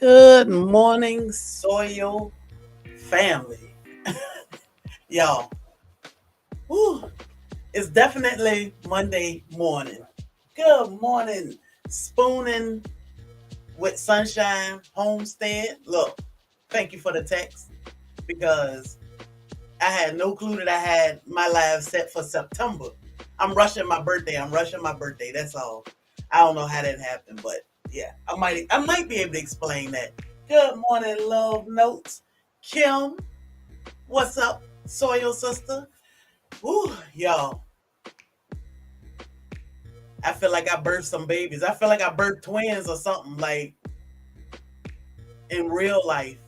Good morning, Soil family. Y'all, whew, it's definitely Monday morning. Good morning, spooning with sunshine, Homestead. Look, thank you for the text because I had no clue that I had my live set for September. I'm rushing my birthday. I'm rushing my birthday. That's all. I don't know how that happened, but yeah, I might be able to explain that. Good morning, love notes. Kim, what's up, Soil sister? Woo, y'all. I feel like I birthed some babies. I feel like I birthed twins or something like in real life,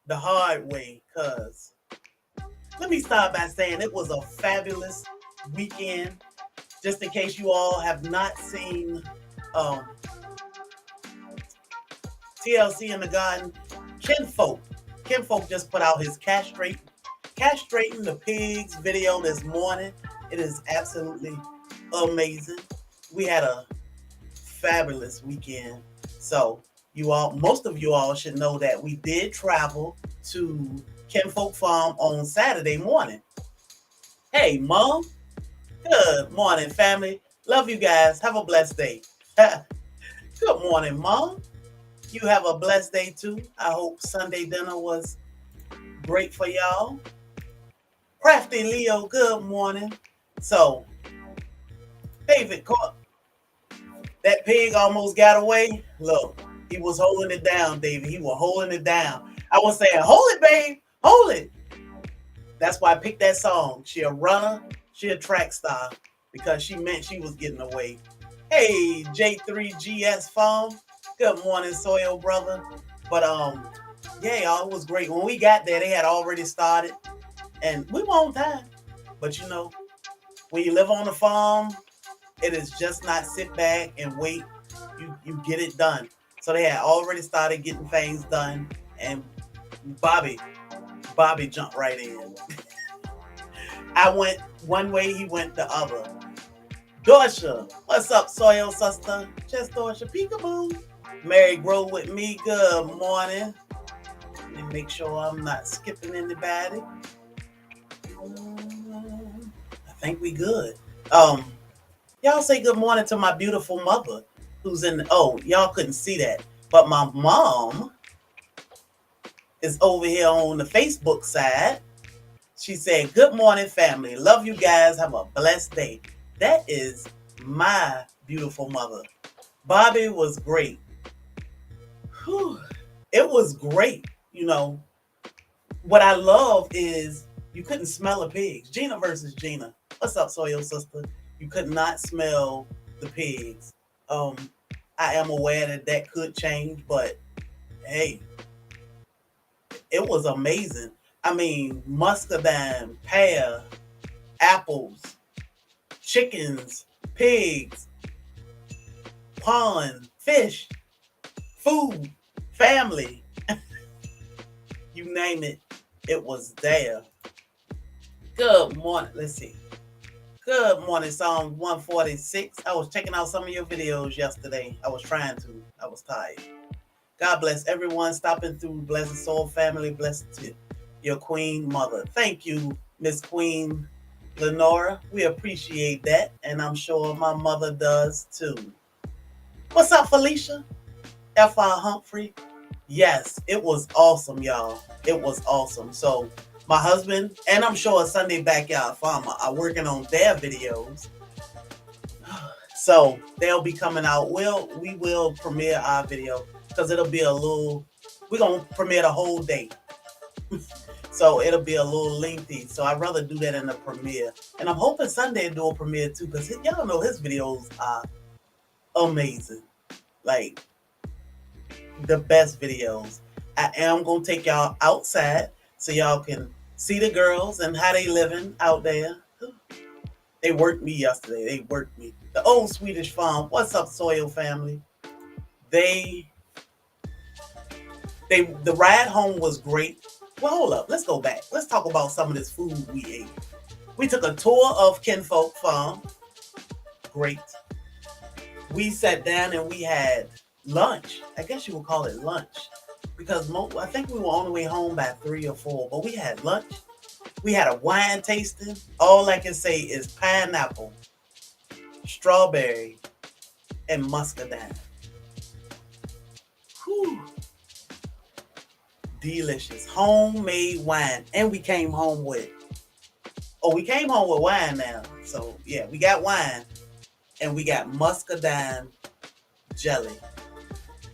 the hard way. Cause let me start by saying it was a fabulous weekend. Just in case you all have not seen um, TLC in the Garden, Kinfolk. Kinfolk just put out his castrating the pigs video this morning. It is absolutely amazing. We had a fabulous weekend. So most of you all should know that we did travel to Kinfolk Farm on Saturday morning. Hey, Mom. Good morning, family. Love you guys. Have a blessed day. Good morning, Mom. You have a blessed day too. I hope Sunday dinner was great for y'all. Crafty Leo, good morning. So, David caught that pig almost got away. Look, he was holding it down, David. He was holding it down. I was saying, hold it, babe. Hold it. That's why I picked that song. She a runner, she a track star, because she meant she was getting away. Hey, J3GS Farm. Good morning, Soil brother. But yeah, y'all, it was great. When we got there, they had already started, and we were on time. But when you live on a farm, it is just not sit back and wait. You get it done. So they had already started getting things done, and Bobby, Bobby jumped right in. I went one way, he went the other. Dorsha, what's up, Soil sister? Just Dorsha, peekaboo. Mary Grow with me, good morning. Let me make sure I'm not skipping anybody. I think we good. Y'all say good morning to my beautiful mother who's y'all couldn't see that. But my mom is over here on the Facebook side. She said, good morning, family. Love you guys. Have a blessed day. That is my beautiful mother. Bobby was great. Whew. It was great. What I love is you couldn't smell the pigs. Gina versus Gina. What's up, Soil sister? You could not smell the pigs. I am aware that could change, but hey, it was amazing. I mean, muscadine, pear, apples, chickens, pigs, pond, fish, food, family. You name it, it was there. Good morning. Let's see. Good morning, Psalm 146. I was checking out some of your videos yesterday. I was trying to. I was tired. God bless everyone stopping through. Blessed Soul family. Blessed to your Queen Mother. Thank you, Miss Queen Lenora. We appreciate that. And I'm sure my mother does too. What's up, Felicia? F.R. Humphrey. Yes, it was awesome, y'all. It was awesome. So my husband, and I'm sure Sunday Backyard Farmer, are working on their videos. So they'll be coming out. We will premiere our video because it'll be we're going to premiere the whole day. So it'll be a little lengthy. So I'd rather do that in a premiere. And I'm hoping Sunday to do a premiere too, because y'all know his videos are amazing. Like the best videos. I am going to take y'all outside so y'all can see the girls and how they living out there. They worked me yesterday. They worked me. The old Swedish farm. What's up, Soil family? The ride home was great. Well, hold up. Let's go back. Let's talk about some of this food we ate. We took a tour of Kinfolk Farm. Great. We sat down and we had lunch. I guess you would call it lunch. because I think we were on the way home by 3 or 4. But we had lunch. We had a wine tasting. All I can say is pineapple, strawberry, and muscadine. Whew, delicious homemade wine, and we came home with. Oh, we came home with wine now. So yeah, we got wine, and we got muscadine jelly.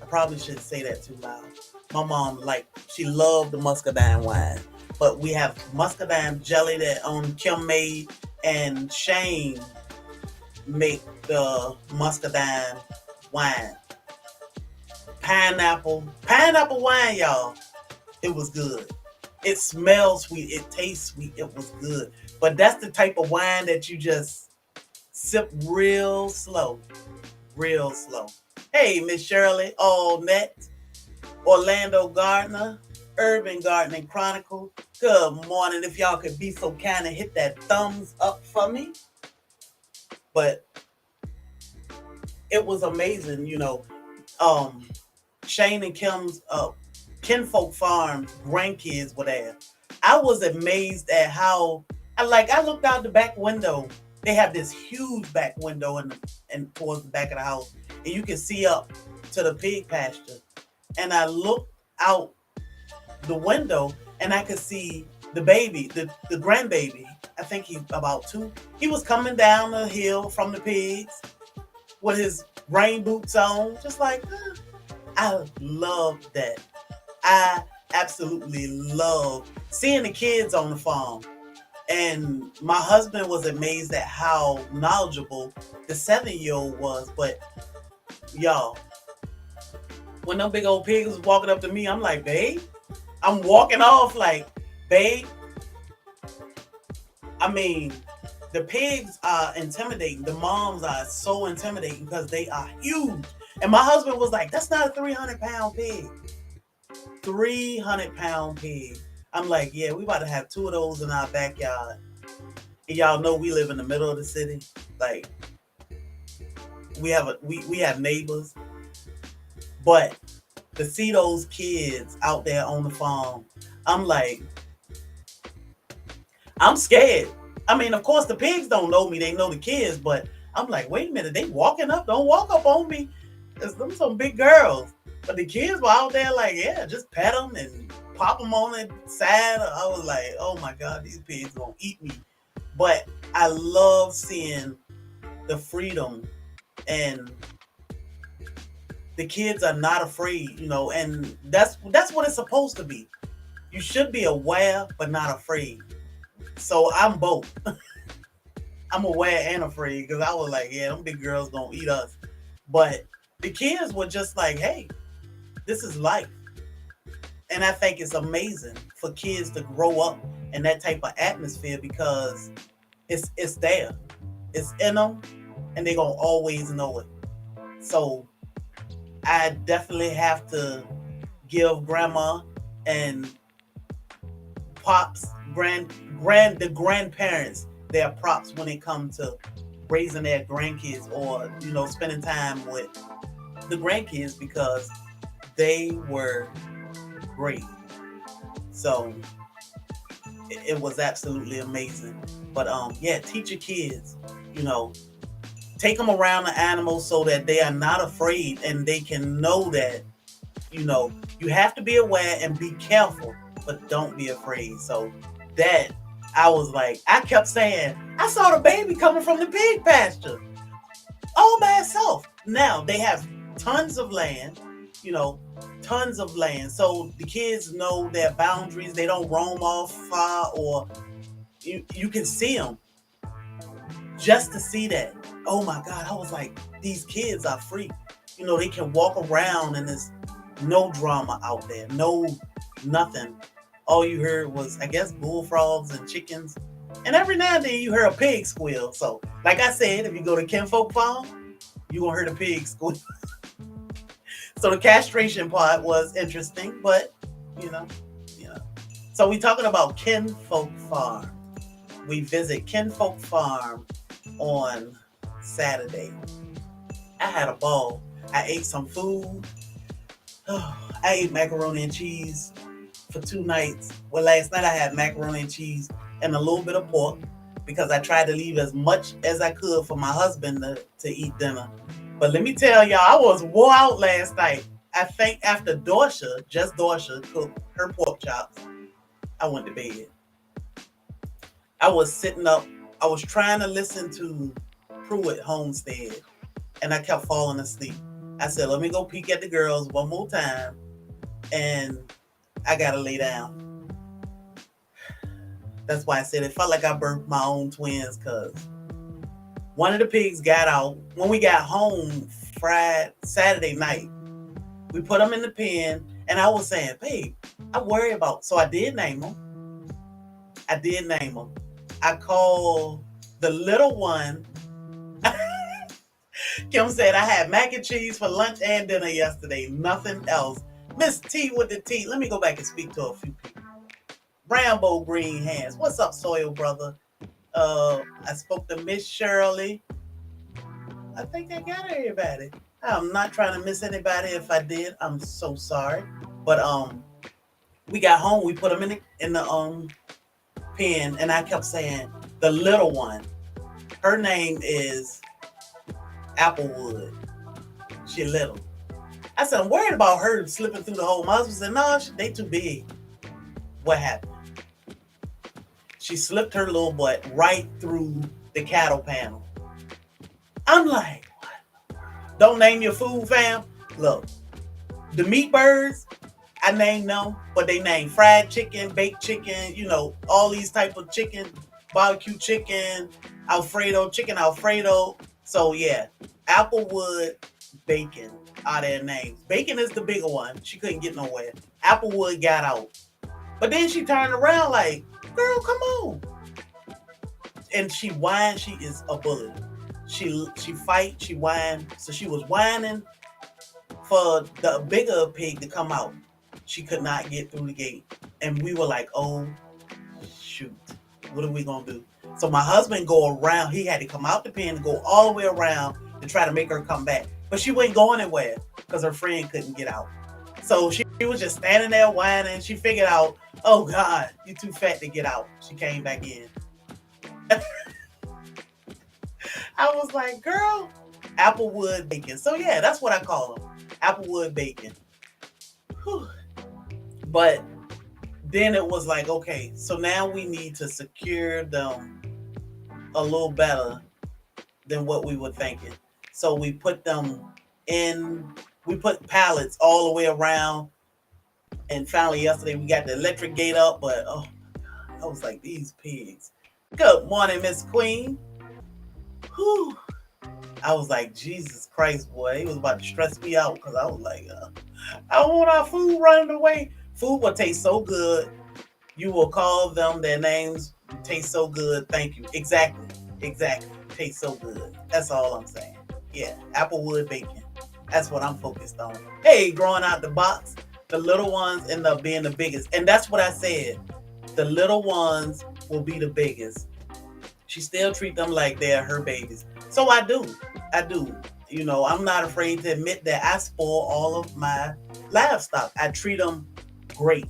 I probably shouldn't say that too loud. My mom, she loved the muscadine wine. But we have muscadine jelly that Kim made, and Shane make the muscadine wine. Pineapple wine, y'all. It was good. It smells sweet. It tastes sweet. It was good. But that's the type of wine that you just sip real slow. Real slow. Hey, Miss Shirley, Allnet, Orlando Gardner, Urban Gardening Chronicle. Good morning. If y'all could be so kind and hit that thumbs up for me. But it was amazing, Shane and Kim's Kinfolk Farm grandkids were there. I was amazed at how I looked out the back window. They have this huge back window and towards the back of the house, and you can see up to the pig pasture. And I looked out the window and I could see the baby, the grandbaby. I think he's about 2. He was coming down the hill from the pigs with his rain boots on, just like, I love that. I absolutely love seeing the kids on the farm. And my husband was amazed at how knowledgeable the 7-year-old was. But y'all, when them big old pigs was walking up to me, I'm like, babe, I'm walking off like, babe. I mean, the pigs are intimidating. The moms are so intimidating because they are huge. And my husband was like, that's not a 300-pound pig. 300-pound pig. I'm like, yeah, we about to have 2 of those in our backyard. And y'all know we live in the middle of the city. Like, we have neighbors. But to see those kids out there on the farm, I'm like, I'm scared. I mean, of course, the pigs don't know me. They know the kids. But I'm like, wait a minute. They walking up. Don't walk up on me. There's some big girls. But the kids were out there like, yeah, just pet them and pop them on the side. I was like, oh my God, these pigs gonna eat me. But I love seeing the freedom, and the kids are not afraid, and that's what it's supposed to be. You should be aware, but not afraid. So I'm both. I'm aware and afraid because I was like, yeah, them big girls gonna eat us. But the kids were just like, hey, this is life. And I think it's amazing for kids to grow up in that type of atmosphere because it's there. It's in them, and they're going to always know it. So I definitely have to give grandma and pops, the grandparents their props when it comes to raising their grandkids or, spending time with the grandkids because they were great. So it was absolutely amazing. But yeah, teach your kids, take them around the animals so that they are not afraid and they can know that, you have to be aware and be careful, but don't be afraid. So that I was like, I kept saying, I saw the baby coming from the pig pasture all by itself. Now they have tons of land, tons of land. So the kids know their boundaries. They don't roam off far, or you can see them. Just to see that, oh my God, I was like, these kids are free. They can walk around and there's no drama out there, no nothing. All you heard was, I guess, bullfrogs and chickens. And every now and then you hear a pig squeal. So, like I said, if you go to Kinfolk Farm, you're going to hear the pig squeal. So the castration part was interesting, but, So we talking about Kinfolk Farm. We visit Kinfolk Farm on Saturday. I had a ball. I ate some food. I ate macaroni and cheese for 2 nights. Well, last night I had macaroni and cheese and a little bit of pork because I tried to leave as much as I could for my husband to eat dinner. But let me tell y'all, I was wore out last night. I think after just Dorsha cooked her pork chops, I went to bed. I was sitting up, I was trying to listen to Pruitt Homestead, and I kept falling asleep. I said, let me go peek at the girls one more time, and I gotta lay down. That's why I said it felt like I birthed my own twins, because one of the pigs got out. When we got home Saturday night, we put them in the pen, and I was saying, babe, I worry about, so I did name them. I called the little one. Kim said, I had mac and cheese for lunch and dinner yesterday. Nothing else. Miss T with the T. Let me go back and speak to a few people. Rambo Green Hands. What's up, Soil Brother? I spoke to Miss Shirley. I think I got everybody. I'm not trying to miss anybody. If I did, I'm so sorry. But we got home. We put them in the pen, and I kept saying the little one. Her name is Applewood. She little. I said, I'm worried about her slipping through the hole. My husband said, no, they too big. What happened? She slipped her little butt right through the cattle panel. I'm like, what? Don't name your food, fam. Look, the meat birds, I named them, but they named fried chicken, baked chicken, all these type of chicken, barbecue chicken, chicken Alfredo. So yeah, Applewood, Bacon are their names. Bacon is the bigger one. She couldn't get nowhere. Applewood got out. But then she turned around like, girl, come on. And she whined. She is a bully. She fight, she whine. So she was whining for the bigger pig to come out. She could not get through the gate. And we were like, oh, shoot. What are we going to do? So my husband go around. He had to come out the pen and go all the way around to try to make her come back. But she wasn't going anywhere because her friend couldn't get out. So she was just standing there whining. She figured out, oh, God, you're too fat to get out. She came back in. I was like, girl, Applewood Bacon. So, yeah, that's what I call them. Applewood Bacon. Whew. But then it was like, okay, so now we need to secure them a little better than what we were thinking. So we put them we put pallets all the way around. And finally yesterday we got the electric gate up, but oh my God, I was like, these pigs. Good morning, Miss Queen. Whew. I was like, Jesus Christ, boy. He was about to stress me out because I was like, I want our food running away. Food will taste so good. You will call them their names. Taste so good. Thank you. Exactly. Taste so good. That's all I'm saying. Yeah, Applewood Bacon. That's what I'm focused on. Hey, growing out the box, the little ones end up being the biggest. And that's what I said. The little ones will be the biggest. She still treat them like they're her babies. So I do. I'm not afraid to admit that I spoil all of my livestock. I treat them great.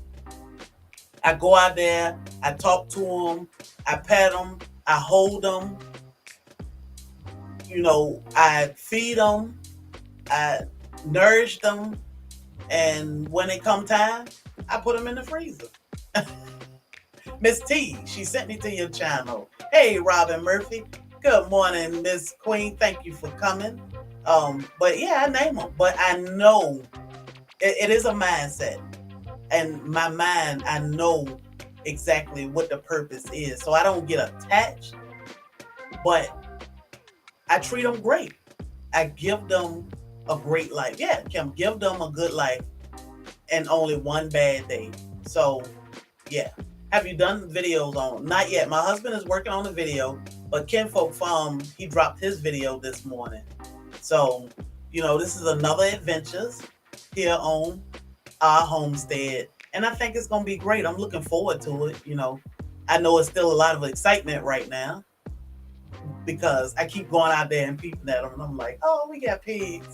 I go out there, I talk to them, I pet them, I hold them. I feed them, I nourish them, and when it come time, I put them in the freezer. Miss T, she sent me to your channel. Hey, Robin Murphy. Good morning, Miss Queen. Thank you for coming. But yeah, I name them. But I know it is a mindset. And my mind, I know exactly what the purpose is. So I don't get attached, but I treat them great. I give them a great life. Yeah, Kim, give them a good life and only one bad day. So yeah. Have you done videos on? Not yet. My husband is working on the video, but Kinfolk Farm, he dropped his video this morning. So, this is another adventures here on our homestead. And I think it's going to be great. I'm looking forward to it. I know it's still a lot of excitement right now because I keep going out there and peeping at them. And I'm like, oh, we got pigs.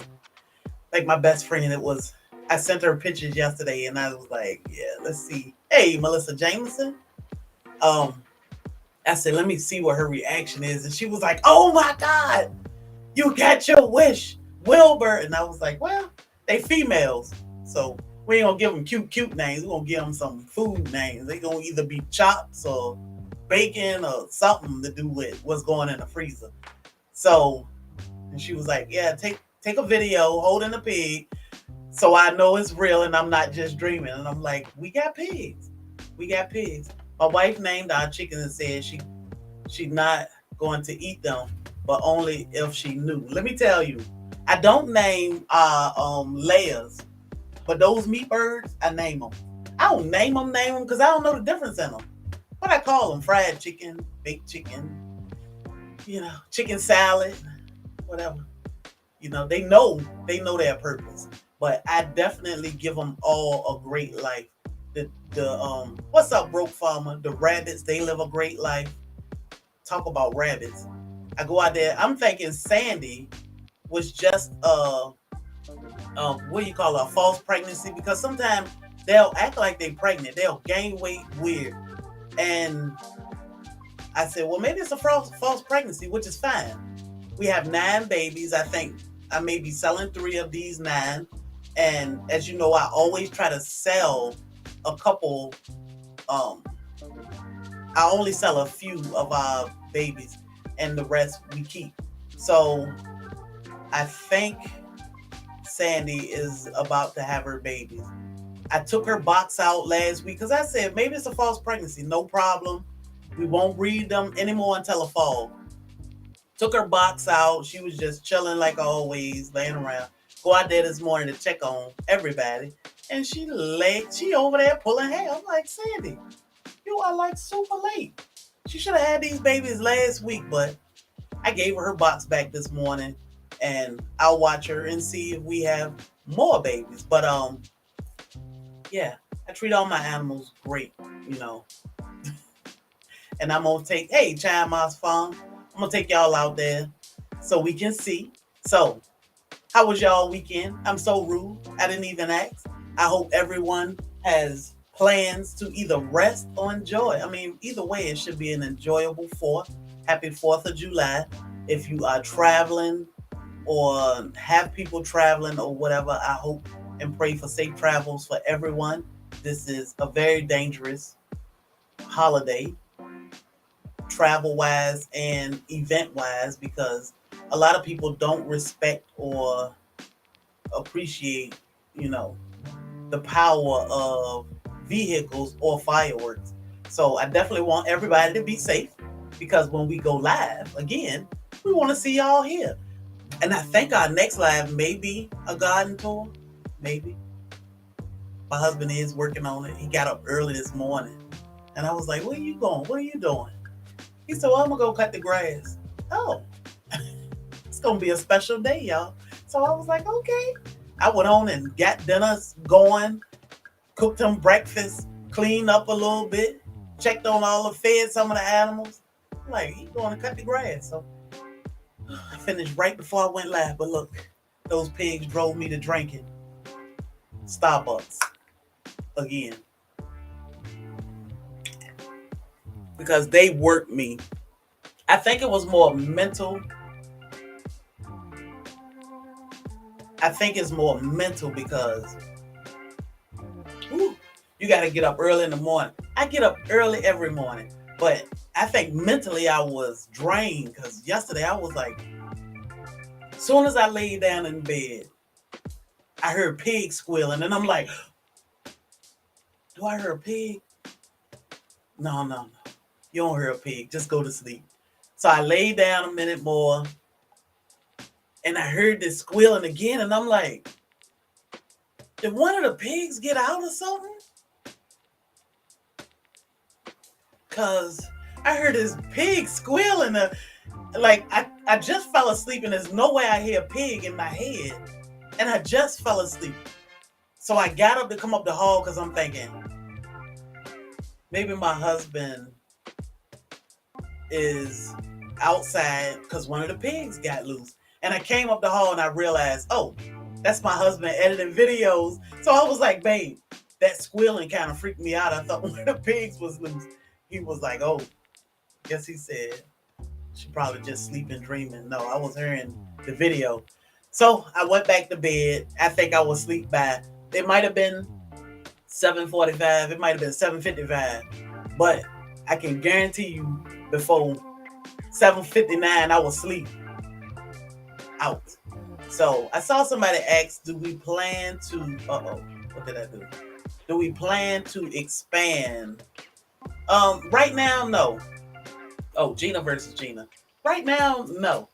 Like my best friend, it was I sent her pictures yesterday, and I was like, yeah, let's see. Hey, Melissa Jameson. Um, I said, let me see what her reaction is, and she was like, oh my God, you got your wish, Wilbur. And I was like, well, they females, so we ain't gonna give them cute names. We're gonna give them some food names. They gonna either be chops or bacon or something to do with what's going in the freezer. So, and she was like, yeah, take a video holding the pig so I know it's real and I'm not just dreaming. And I'm like, we got pigs. We got pigs. My wife named our chickens and said she's not going to eat them, but only if she knew. Let me tell you, I don't name layers, but those meat birds, I name them. I don't name them because I don't know the difference in them. What I call them, fried chicken, baked chicken, chicken salad, whatever. They know their purpose. But I definitely give them all a great life. The what's up, broke farmer? The rabbits, they live a great life. Talk about rabbits. I go out there. I'm thinking Sandy was just what do you call it, a false pregnancy, because sometimes they'll act like they're pregnant. They'll gain weight weird. And I said, well, maybe it's a false pregnancy, which is fine. We have 9 babies. I think I may be selling 3 of these 9. And as you know, I always try to sell a couple. I only sell a few of our babies, and the rest we keep. So I think Sandy is about to have her babies. I took her box out last week because I said maybe it's a false pregnancy. No problem. We won't breed them anymore until the fall. Took her box out. She was just chilling like always, laying around. Go out there this morning to check on everybody. And she over there pulling hair. I'm like, Sandy, you are like super late. She should have had these babies last week, but I gave her box back this morning, and I'll watch her and see if we have more babies. But yeah, I treat all my animals great, you know. And I'm gonna take, hey, Chime Mouse Farm, I'm gonna take y'all out there so we can see. So, how was y'all weekend? I'm so rude. I didn't even ask. I hope everyone has plans to either rest or enjoy. I mean, either way, it should be an enjoyable 4th. Happy 4th of July. If you are traveling or have people traveling or whatever, I hope and pray for safe travels for everyone. This is a very dangerous holiday, travel-wise and event-wise, because a lot of people don't respect or appreciate, the power of vehicles or fireworks. So I definitely want everybody to be safe, because when we go live again, we want to see y'all here. And I think our next live may be a garden tour. Maybe. My husband is working on it. He got up early this morning. And I was like, where are you going? What are you doing? He said, well, I'm going to go cut the grass. Oh, it's going to be a special day, y'all. So I was like, okay. I went on and got dinner going, cooked him breakfast, cleaned up a little bit, checked on fed some of the animals. I'm like, he's going to cut the grass. So I finished right before I went live. But look, those pigs drove me to drinking Starbucks again, because they worked me. I think it was more mental. I think it's more mental because you got to get up early in the morning. I get up early every morning, but I think mentally I was drained, because yesterday I was like, as soon as I laid down in bed, I heard pigs squealing, and I'm like, do I hear a pig? No. You don't hear a pig. Just go to sleep. So I laid down a minute more, and I heard this squealing again, and I'm like, did one of the pigs get out or something? Because I heard this pig squealing. Like, I just fell asleep, and there's no way I hear a pig in my head. And I just fell asleep. So I got up to come up the hall because I'm thinking, maybe my husband is outside because one of the pigs got loose. And I came up the hall and I realized, oh, That's my husband editing videos. So I was like, babe, that squealing kind of freaked me out. I thought one of the pigs was loose. He was like, oh, guess he said she probably just sleeping, dreaming. No, I was hearing the video. So I went back to bed. I think I was asleep by, it might have been 7:45. It might have been 7:55. But I can guarantee you before 7:59, I was asleep out. So I saw somebody ask, do we plan to, what did I do? Do we plan to expand? Right now, no. Oh, Gina versus Gina. Right now, no.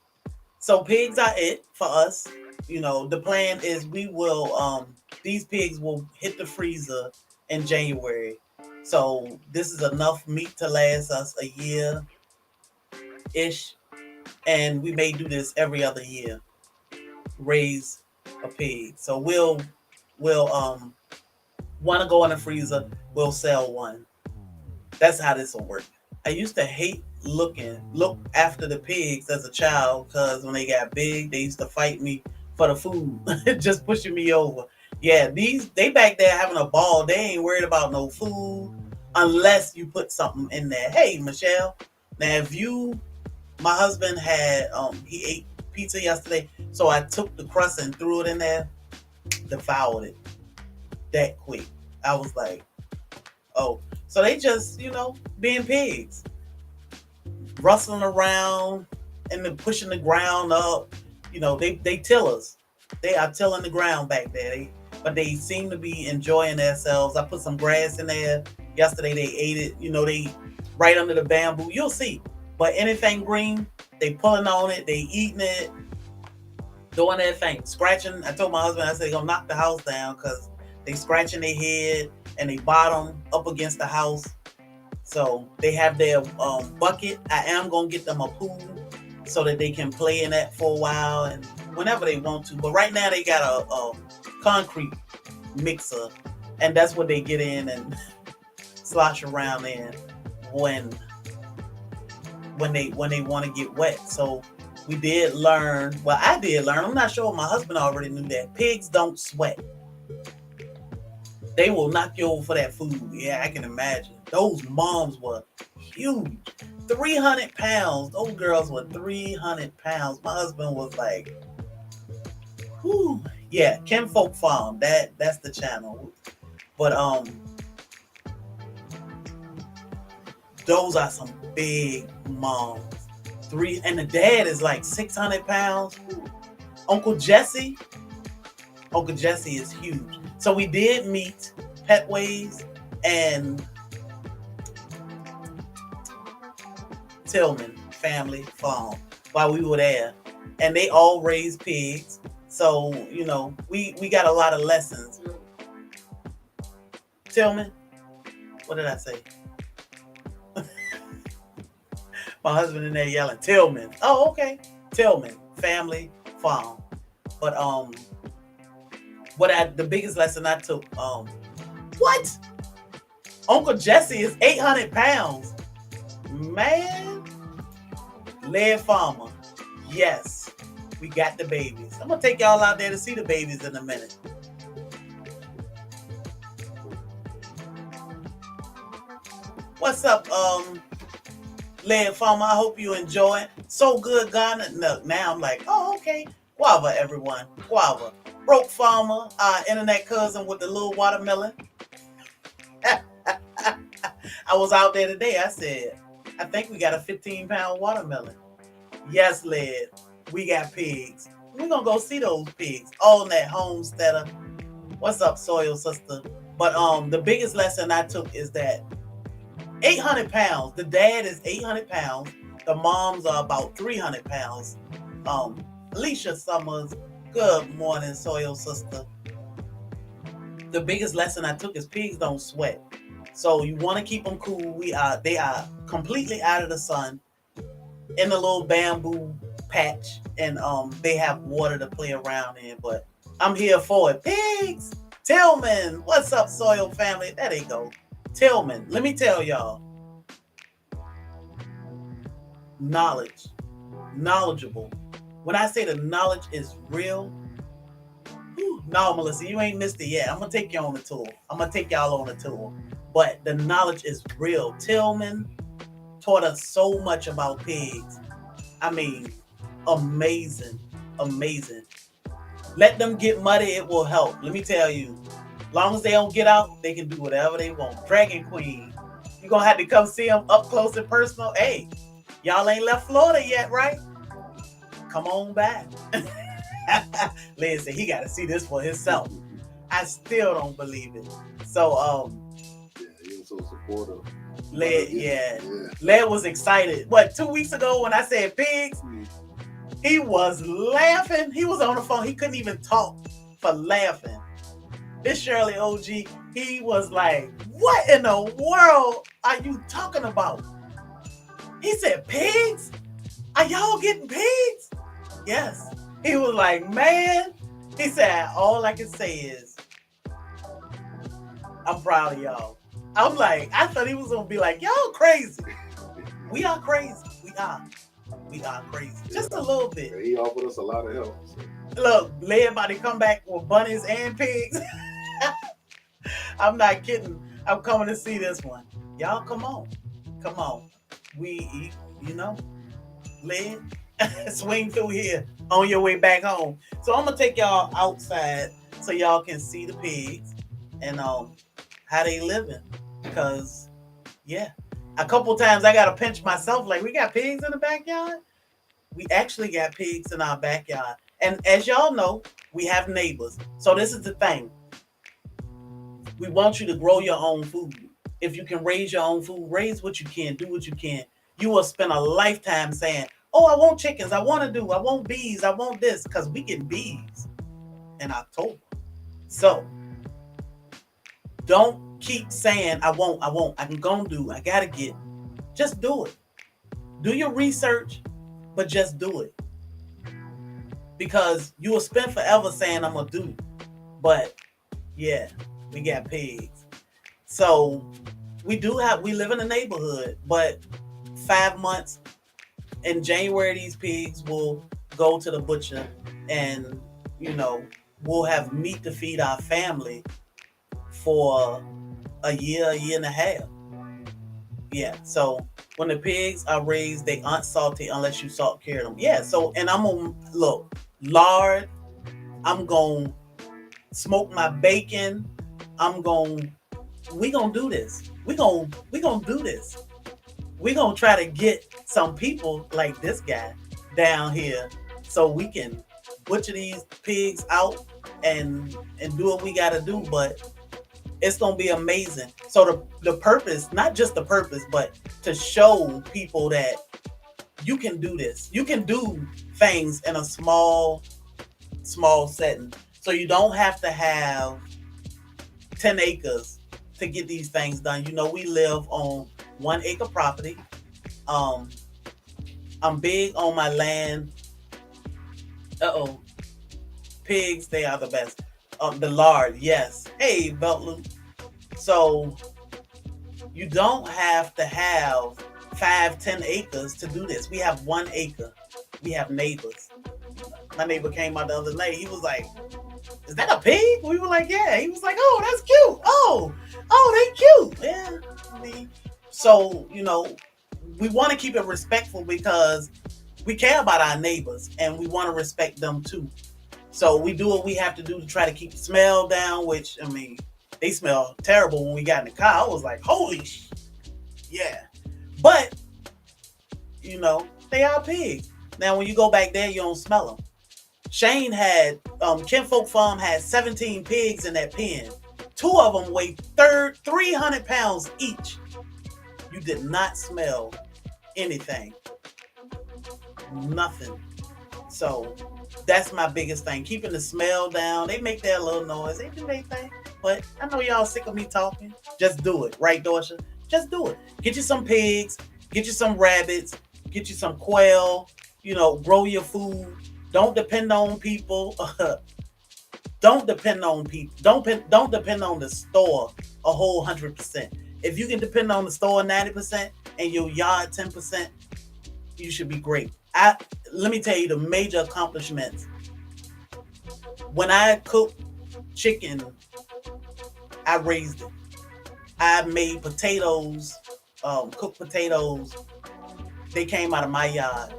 So pigs are it for us. You know, the plan is we will these pigs will hit the freezer in January. So this is enough meat to last us a year ish. And we may do this every other year. Raise a pig. So we'll wanna go in the freezer, we'll sell one. That's how this will work. I used to hate look after the pigs as a child because when they got big, they used to fight me for the food, just pushing me over. Yeah, they back there having a ball. They ain't worried about no food unless you put something in there. Hey, Michelle. Now, if you, my husband had he ate pizza yesterday, so I took the crust and threw it in there, devoured it that quick. I was like, oh, so they just being pigs, rustling around and then pushing the ground up. They tillers. They are tilling the ground back there. But they seem to be enjoying themselves. I put some grass in there yesterday. They ate it. They right under the bamboo. You'll see. But anything green, they pulling on it. They eating it, doing their thing, scratching. I told my husband, I said, they're gonna knock the house down because they scratching their head and they bottom up against the house. So they have their bucket. I am gonna get them a pool so that they can play in that for a while and whenever they want to. But right now they got a concrete mixer, and that's what they get in and slosh around in when they want to get wet. So we did learn. Well, I did learn. I'm not sure my husband already knew that pigs don't sweat. They will knock you over for that food. Yeah, I can imagine. Those moms were huge. 300 pounds. Those girls were 300 pounds. My husband was like, whew. Yeah, Kinfolk Farm. That's the channel. But those are some big moms. And the dad is like 600 pounds. Uncle Jesse is huge. So we did meet Petways and Tillman Family Farm while we were there. And they all raise pigs. So, we got a lot of lessons. Tillman? What did I say? My husband in there yelling, Tillman. Oh, okay. Tillman Family Farm. But the biggest lesson I took, what? Uncle Jesse is 800 pounds. Man. Lead farmer. Yes. We got the babies. I'm gonna take y'all out there to see the babies in a minute. What's up, Lead farmer? I hope you enjoy it. So good, Ghana. No, now I'm like, oh, okay. Guava, everyone. Guava. Broke farmer, internet cousin with the little watermelon. I was out there today. I said, I think we got a 15-pound watermelon. Yes, Led. We got pigs. We're going to go see those pigs. All that homesteader. What's up, Soil Sister? But the biggest lesson I took is that 800 pounds. The dad is 800 pounds. The moms are about 300 pounds. Alicia Summers, good morning, Soil Sister. The biggest lesson I took is pigs don't sweat. So you want to keep them cool. They are completely out of the sun in a little bamboo patch, and they have water to play around in. But I'm here for it. Pigs! Tillman! What's up, Soil Family? There they go. Tillman, let me tell y'all. Knowledgeable. When I say the knowledge is real, No, Melissa, you ain't missed it yet. I'm gonna take you on the tour. I'm gonna take y'all on a tour. But the knowledge is real. Tillman taught us so much about pigs. I mean, amazing, amazing. Let them get muddy, it will help. Let me tell you, long as they don't get out, they can do whatever they want. Dragon Queen, you're gonna have to come see them up close and personal. Hey, y'all ain't left Florida yet, right? Come on back. Lynn said he got to see this for himself. I still don't believe it. So, yeah, he was so supportive. Led was excited. What, 2 weeks ago when I said pigs, he was laughing. He was on the phone. He couldn't even talk for laughing. This Shirley OG, he was like, what in the world are you talking about? He said, pigs? Are y'all getting pigs? Yes. He was like, man. He said, all I can say is, I'm proud of y'all. I'm like, I thought he was going to be like, y'all crazy. We are crazy. We are crazy. Just a little bit. He offered us a lot of help. So. Look, Lay about to come back with bunnies and pigs. I'm not kidding. I'm coming to see this one. Y'all come on. Come on. We eat, Lay, swing through here on your way back home. So I'm going to take y'all outside so y'all can see the pigs and how they living. Because, yeah. A couple times I got to pinch myself like, we got pigs in the backyard? We actually got pigs in our backyard. And as y'all know, we have neighbors. So this is the thing. We want you to grow your own food. If you can raise your own food, raise what you can, do what you can. You will spend a lifetime saying, oh, I want chickens, I want bees, I want this, because we get bees in October. So don't keep saying, I can go do, I gotta get. Just do it. Do your research, but just do it. Because you will spend forever saying I'm gonna do. But yeah, we got pigs. So we live in a neighborhood, but 5 months in January, these pigs will go to the butcher and, we'll have meat to feed our family for a year and a half. Yeah, so when the pigs are raised, they aren't salty unless you salt cure them. Yeah, so, and I'm going to, look, lard, I'm going to smoke my bacon, we going to do this. We going to do this. We going to try to get some people like this guy down here so we can butcher these pigs out and do what we got to do, but it's going to be amazing. So the purpose, not just the purpose, but to show people that you can do this. You can do things in a small setting. So you don't have to have 10 acres to get these things done. We live on 1 acre property. I'm big on my land. Pigs, they are the best. The lard, yes. Hey, Belt Loop. So you don't have to have 5-10 acres to do this. We have 1 acre. We have neighbors. My neighbor came out the other night. He was like, is that a pig? We were like, yeah. He was like, oh, that's cute. Oh, they cute. Yeah. So, we want to keep it respectful because we care about our neighbors and we want to respect them too. So we do what we have to do to try to keep the smell down, which, they smell terrible when we got in the car. I was like, holy yeah. But, they are pigs. Now, when you go back there, you don't smell them. Shane had, Kinfolk Farm had 17 pigs in that pen. 2 of them weighed 300 pounds each. You did not smell anything. Nothing. So that's my biggest thing. Keeping the smell down. They make that little noise. They do their thing. But I know y'all sick of me talking. Just do it. Right, Dorsha? Just do it. Get you some pigs. Get you some rabbits. Get you some quail. Grow your food. Don't depend on people. Don't depend on people. Don't depend on the store a whole 100%. If you can depend on the store 90% and your yard 10%, you should be great. Let me tell you the major accomplishments. When I cook chicken, I raised it. I made potatoes, cooked potatoes. They came out of my yard.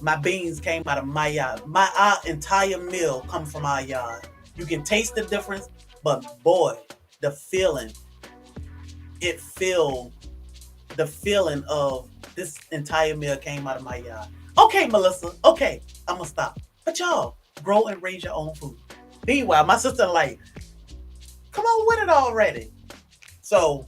My beans came out of my yard. Our entire meal come from our yard. You can taste the difference, but boy, the feeling, it feel the feeling of this entire meal came out of my yard. Okay, Melissa. Okay, I'm gonna stop. But y'all grow and raise your own food. Meanwhile, my sister like, come on with it already. So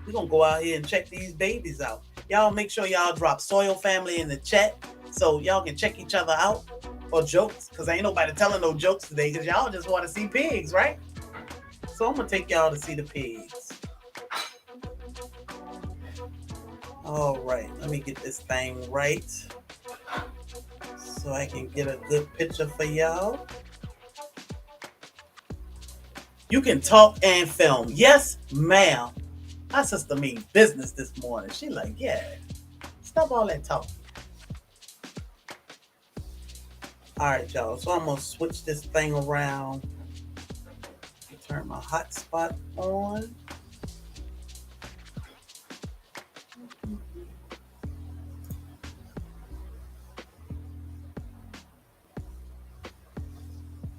we're gonna go out here and check these babies out. Y'all make sure y'all drop SoilFamily in the chat so y'all can check each other out or jokes, because ain't nobody telling no jokes today because y'all just want to see pigs, right? So I'm gonna take y'all to see the pigs. All right, let me get this thing right so I can get a good picture for y'all. You can talk and film. Yes, ma'am. My sister mean business this morning. She like, yeah, stop all that talking. All right, y'all. So I'm gonna switch this thing around. Turn my hotspot on.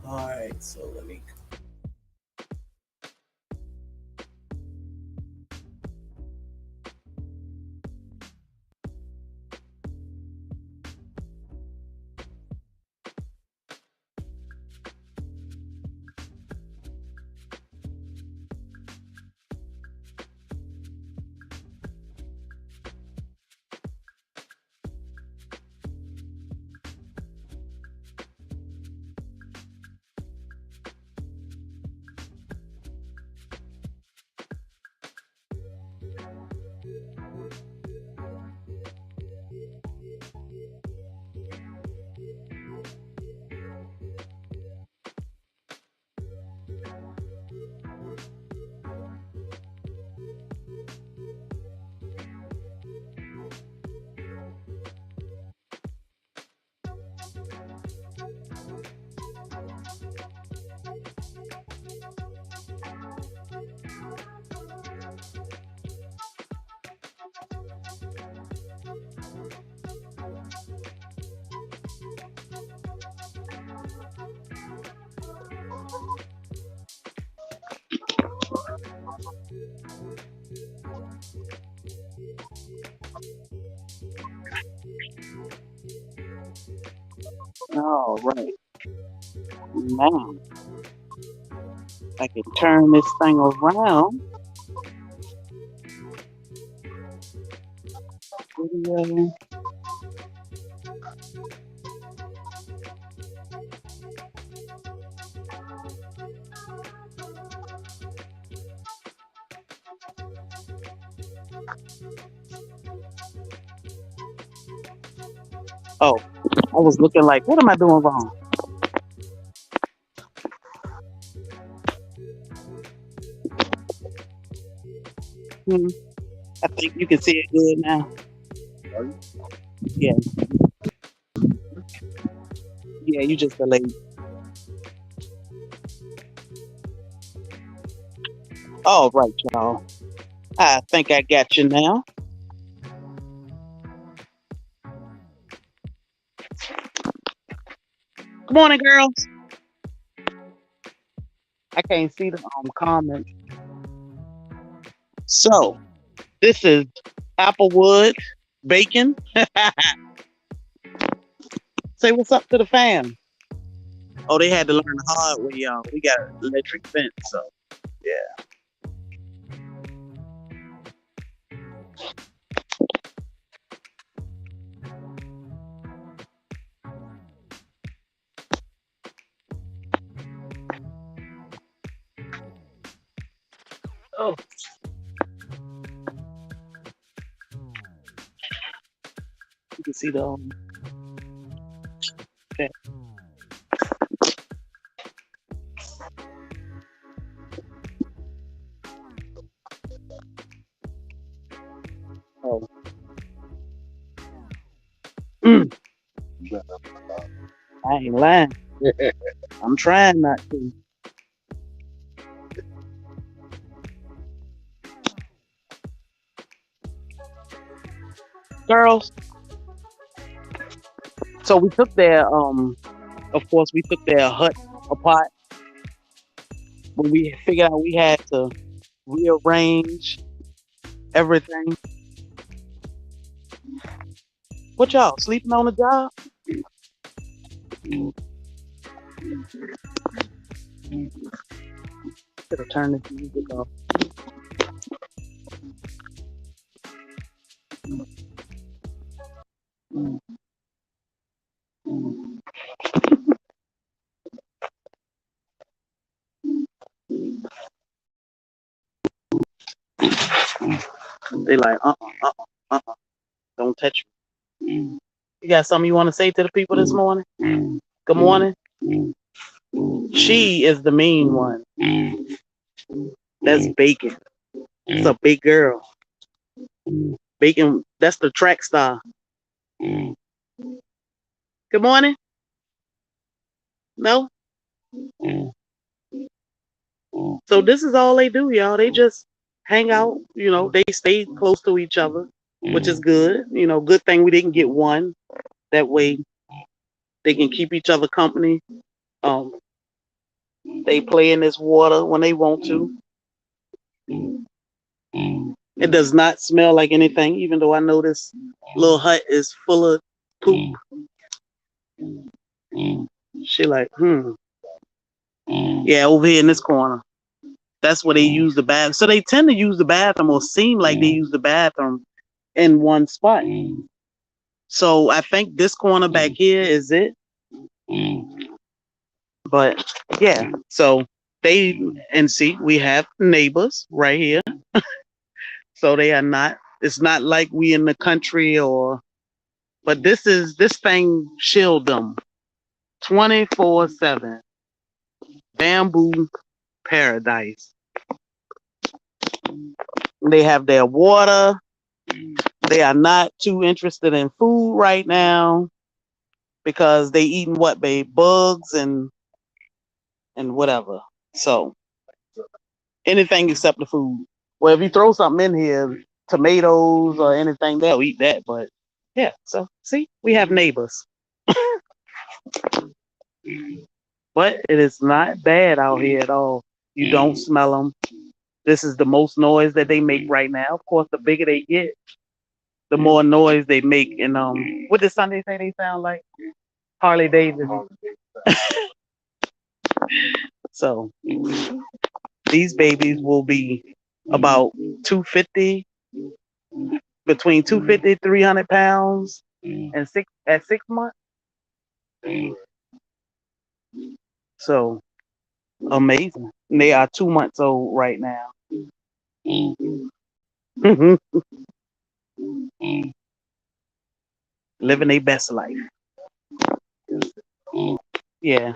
All right, so let me. All right. Now, I can turn this thing around. Video. Oh, I was looking like, what am I doing wrong? I think you can see it good now. Yeah. Yeah, you just delayed. All right, y'all. I think I got you now. Good morning, girls. I can't see the comments. So, this is Applewood bacon. Say what's up to the fam. Oh, they had to learn the hard way, y'all. We got an electric fence, so yeah. Oh. You can see the okay. Oh. I ain't lying. I'm trying not to. girls. So we took their of course we took their hut apart when we figured out we had to rearrange everything. What y'all sleeping on the job? Should have turned this music off. They like don't touch me. You got something you want to say to the people this morning? Good morning. She is the mean one. That's Bacon. It's a big girl. Bacon, that's the track star. Good morning. No? So this is all they do, y'all. They just hang out, they stay close to each other, which is good. Good thing we didn't get one. That way they can keep each other company. They play in this water when they want to. It does not smell like anything, even though I know this little hut is full of poop. She like, yeah, over here in this corner. That's where they use the bathroom. So they tend to use the bathroom or seem like they use the bathroom in one spot. So I think this corner back here is it. But yeah, so we have neighbors right here. So they are not, it's not like we in the country but this thing shield them 24/7. Bamboo paradise. They have their water. They are not too interested in food right now because they eating what, babe? Bugs and whatever. So anything except the food. Well, if you throw something in here, tomatoes or anything, they'll eat that. But yeah, so see, we have neighbors. But it is not bad out here at all. You don't smell them. This is the most noise that they make right now. Of course, the bigger they get, the more noise they make. And what did Sunday say they sound like? Harley Davidson. So these babies will be about 250, between 250, 300 pounds, and at 6 months. So amazing. And they are 2 months old right now. Living their best life. Yeah.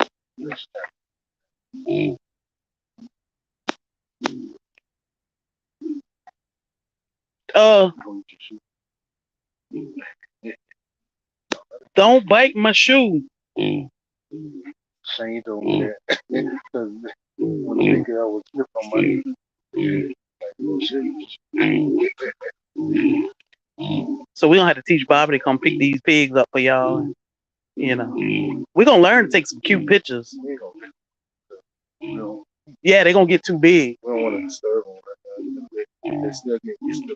Don't bite my shoe. Shane told me that because when the big girl was slipping on my So we don't have to teach Bobby to come pick these pigs up for y'all. We're gonna learn to take some cute pictures. Yeah, they're gonna get too big. We don't want to disturb them. They still get used to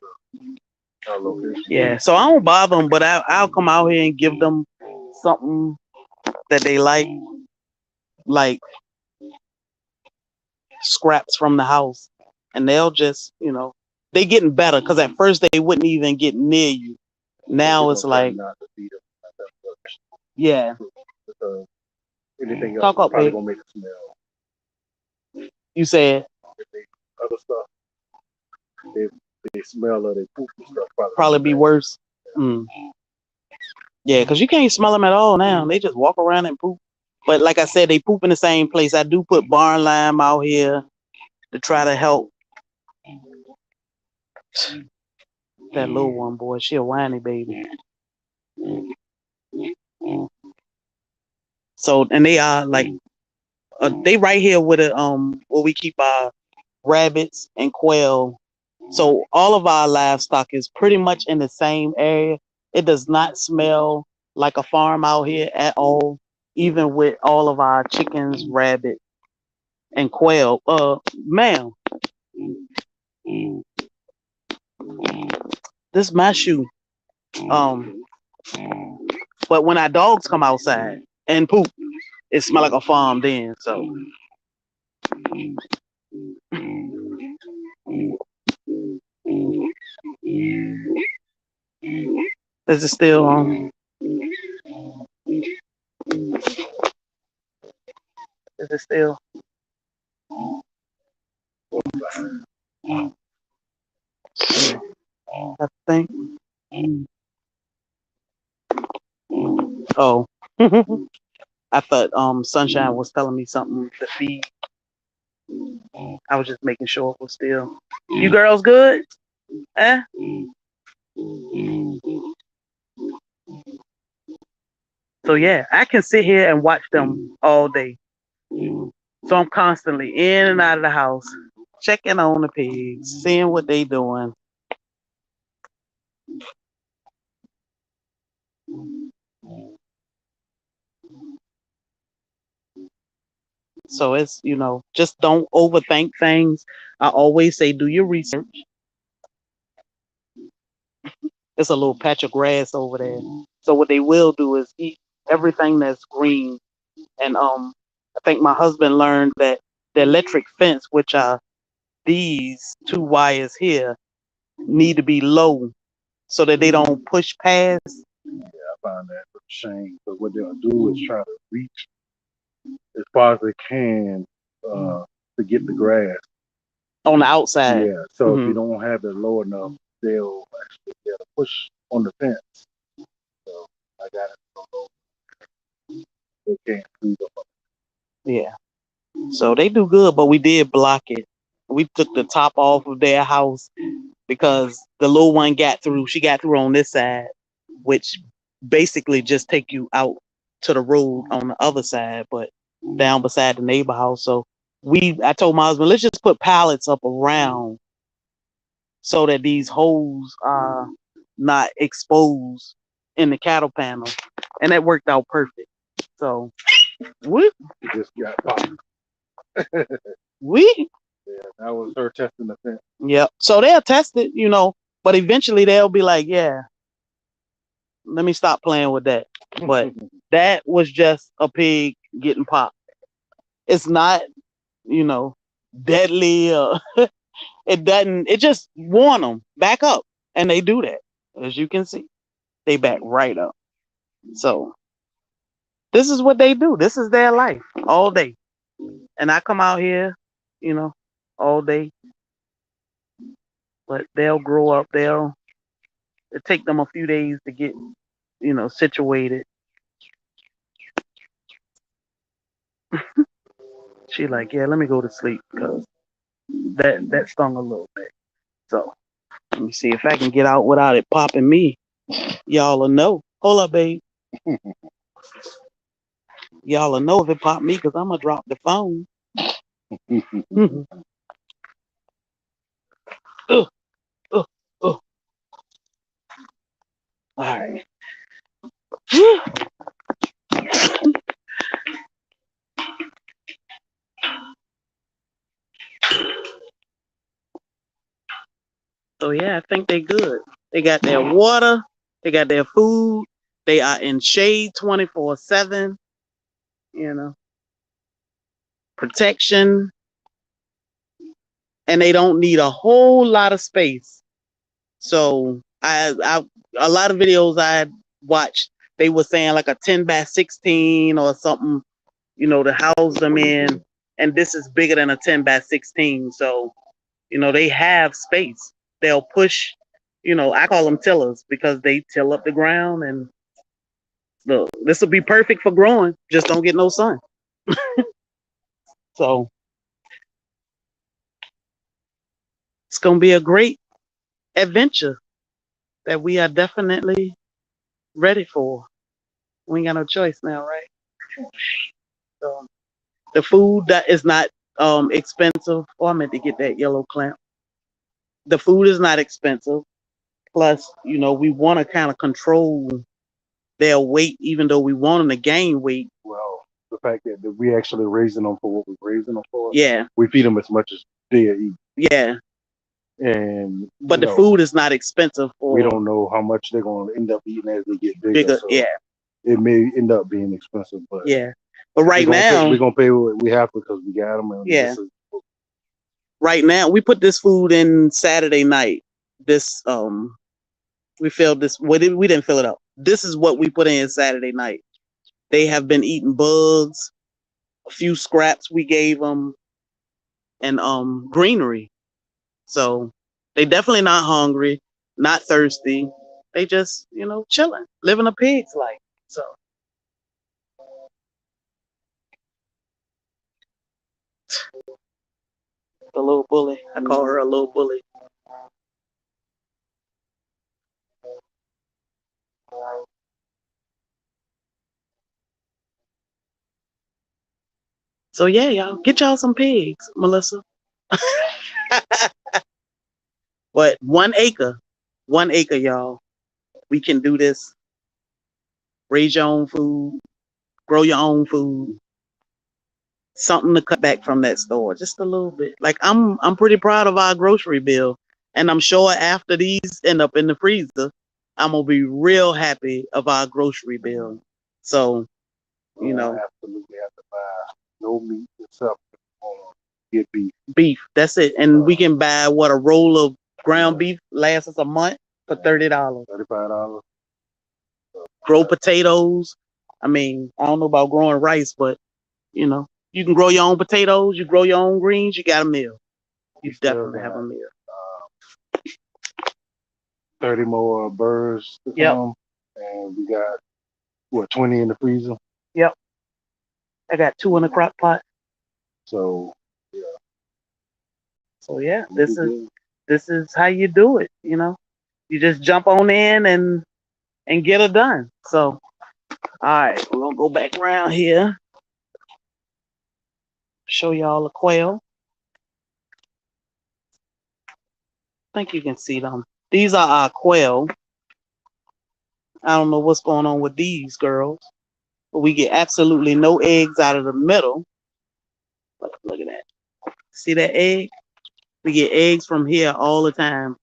our location. Yeah, so I don't bother them, but I'll come out here and give them something that they like scraps from the house, and they'll just, they getting better because at first they wouldn't even get near you. Now it's like, yeah. Anything else Talk up, probably babe. gonna make it smell. You said Other stuff, they smell or they poop and stuff. Probably be worse. Yeah, because you can't smell them at all now. They just walk around and poop. But like I said, they poop in the same place. I do put barn lime out here to try to help. That little one, boy, she a whiny baby. So, and they are like, they right here with where we keep our rabbits and quail. So all of our livestock is pretty much in the same area. It does not smell like a farm out here at all, even with all of our chickens, rabbit, and quail. Ma'am, this is my shoe. Um, but when our dogs come outside and poop, it smell like a farm then. So is it still on? Is it still? I think. Oh. I thought Sunshine was telling me something to feed. I was just making sure it was still. You girls good? Eh? So yeah, I can sit here and watch them all day. So I'm constantly in and out of the house, checking on the pigs, seeing what they doing. So it's, just don't overthink things. I always say do your research. It's a little patch of grass over there. So what they will do is eat everything that's green. And I think my husband learned that the electric fence, which are these two wires here, need to be low so that they don't push past. Yeah, I find that a shame. But what they'll do is try to reach as far as they can to get the grass On the outside. Yeah. So if you don't have it low enough, they'll actually be able to push on the fence. So I got it so low they can't squeeze up. Yeah. So they do good, but we did block it. We took the top off of their house because the little one got through. She got through on this side, which basically just take you out to the road on the other side, but down beside the neighbor house. So I told my husband, let's just put pallets up around so that these holes are not exposed in the cattle panel. And that worked out perfect. So we just got popped. Yeah, that was her testing the fence. Yep. So they'll test it, but eventually they'll be like, yeah, let me stop playing with that. But that was just a pig getting popped. It's not, deadly. It just warn them, back up. And they do that. As you can see, they back right up. So this is what they do. This is their life all day. And I come out here, all day. But they'll grow up. It take them a few days to get, situated. She like, yeah, let me go to sleep because that stung a little bit. So let me see if I can get out without it popping me. Y'all will know. Hold up, babe. Y'all will know if it popped me because I'm gonna drop the phone. All right. So yeah, I think they good. They got their water. They got their food. They are in shade 24/7. Protection, and they don't need a whole lot of space. So a lot of videos I watched, they were saying like a 10x16 or something, to house them in. And this is bigger than a 10x16. So, they have space. They'll push, I call them tillers because they till up the ground. And look, this will be perfect for growing. Just don't get no sun. So it's going to be a great adventure that we are definitely ready for. We ain't got no choice now, right? So the food that is not expensive. Oh, I meant to get that yellow clamp. The food is not expensive. Plus, you know, we want to kind of control their weight, even though we want them to gain weight. Well, the fact that we actually raising them for what we're raising them for. Yeah, We feed them as much as they eat. yeah. And But the food is not expensive for. We don't know how much they're going to end up eating as they get bigger. So yeah, it may end up being expensive, but yeah. But right now, we're gonna pay what we have because we got them. And yeah. Right now, we put this food in Saturday night. This we filled this. We didn't fill it up. This is what we put in Saturday night. They have been eating bugs, a few scraps we gave them, and greenery. So they definitely not hungry, not thirsty. They just, you know, chilling, living a pig's life. So the little bully. I call her a little bully. So yeah, y'all get y'all some pigs, Melissa. But 1 acre, y'all. We can do this. Raise your own food, grow your own food. Something to cut back from that store, just a little bit. Like I'm pretty proud of our grocery bill, and I'm sure after these end up in the freezer, I'm gonna be real happy of our grocery bill. So, you know, absolutely have to buy no meat except get beef. Beef, that's it, and we can buy a roll of ground beef lasts us a month for $30. $35. Grow potatoes. I mean, I don't know about growing rice, but you know, you can grow your own potatoes, you grow your own greens, you got a meal. You definitely have a meal. 30 more birds to come, and we got what, 20 in the freezer. Yep. I got 2 in the crock pot. So yeah, this is how you do it. You know, you just jump on in and get it done. So, all right, we're gonna go back around here. Show y'all the quail. I think you can see them. These are our quail. I don't know what's going on with these girls, but we get absolutely no eggs out of the middle. Look at that. See that egg? We get eggs from here all the time.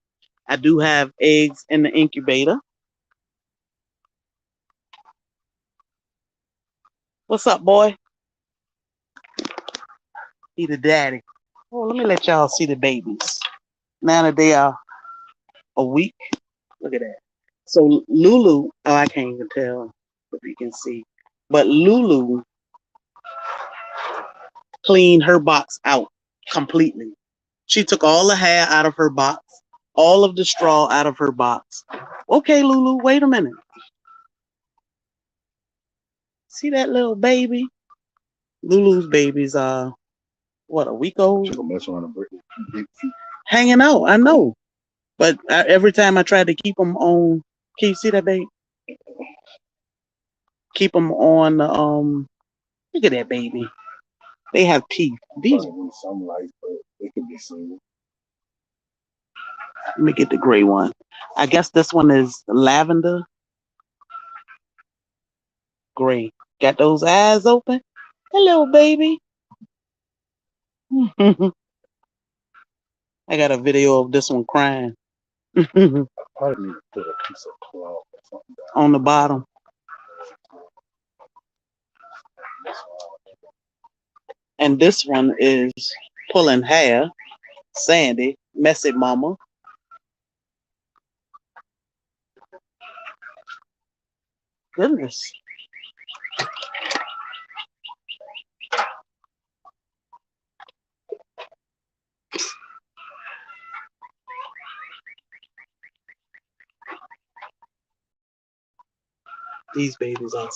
I do have eggs in the incubator. What's up, boy? He the daddy. Oh, let me let y'all see the babies. Now that they are a week. Look at that. So Lulu, oh, I can't even tell if you can see. But Lulu cleaned her box out completely. She took all the hair out of her box, all of the straw out of her box. Okay, Lulu, wait a minute. See that little baby? Lulu's babies are, what, a week old? Hanging out, I know. But every time I try to keep them on, can you see that, baby? Keep them on the, look at that baby. They have teeth. These, some light, but they can be seen. let me get the gray one. I guess this one is lavender. Gray. Got those eyes open? Hello, baby. I got a video of this one crying. I probably need to put a piece of cloth or something down on the bottom. And this one is pulling hair. Sandy, messy mama. Goodness. These babies are.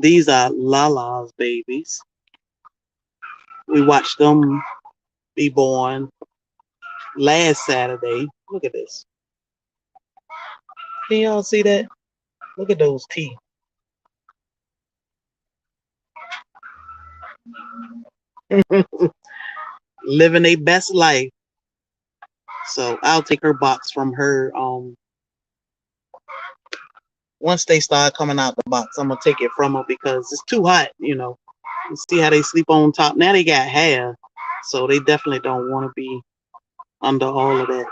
These are Lala's babies. We watched them be born last Saturday. Look at this. Can y'all see that? Look at those teeth. Living their best life. So I'll take her box from her. Once they start coming out the box, I'm gonna take it from her because it's too hot. You see how they sleep on top. Now they got hair, so they definitely don't want to be under all of that.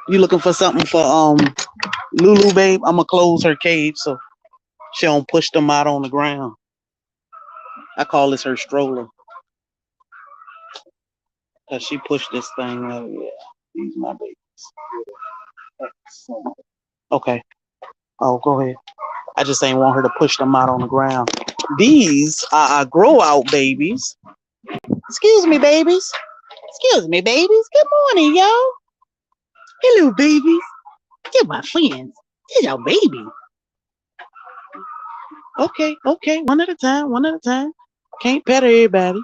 You looking for something for Lulu, babe? I'm gonna close her cage so she don't push them out on the ground. I call this her stroller because she pushed this thing out. Yeah, these my babies. Okay. Oh, go ahead. I just ain't want her to push them out on the ground. These are grow out babies. Excuse me, babies. Excuse me, babies. Good morning, y'all. Hello, babies. You're my friends. This is your baby. Okay, one at a time. Can't pet everybody.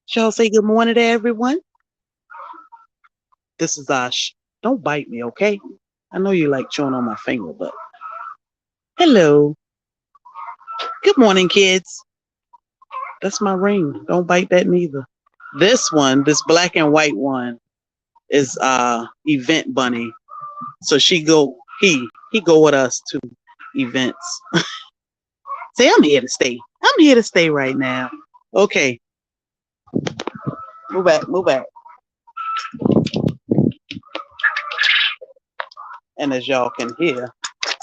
Shall I say good morning to everyone? This is Ash. Don't bite me, okay? I know you like chewing on my finger, but hello. Good morning, kids. That's my ring. Don't bite that neither. This one, this black and white one, is event bunny. So he go with us to events. Say, I'm here to stay. I'm here to stay right now. Okay. Move back. And as y'all can hear,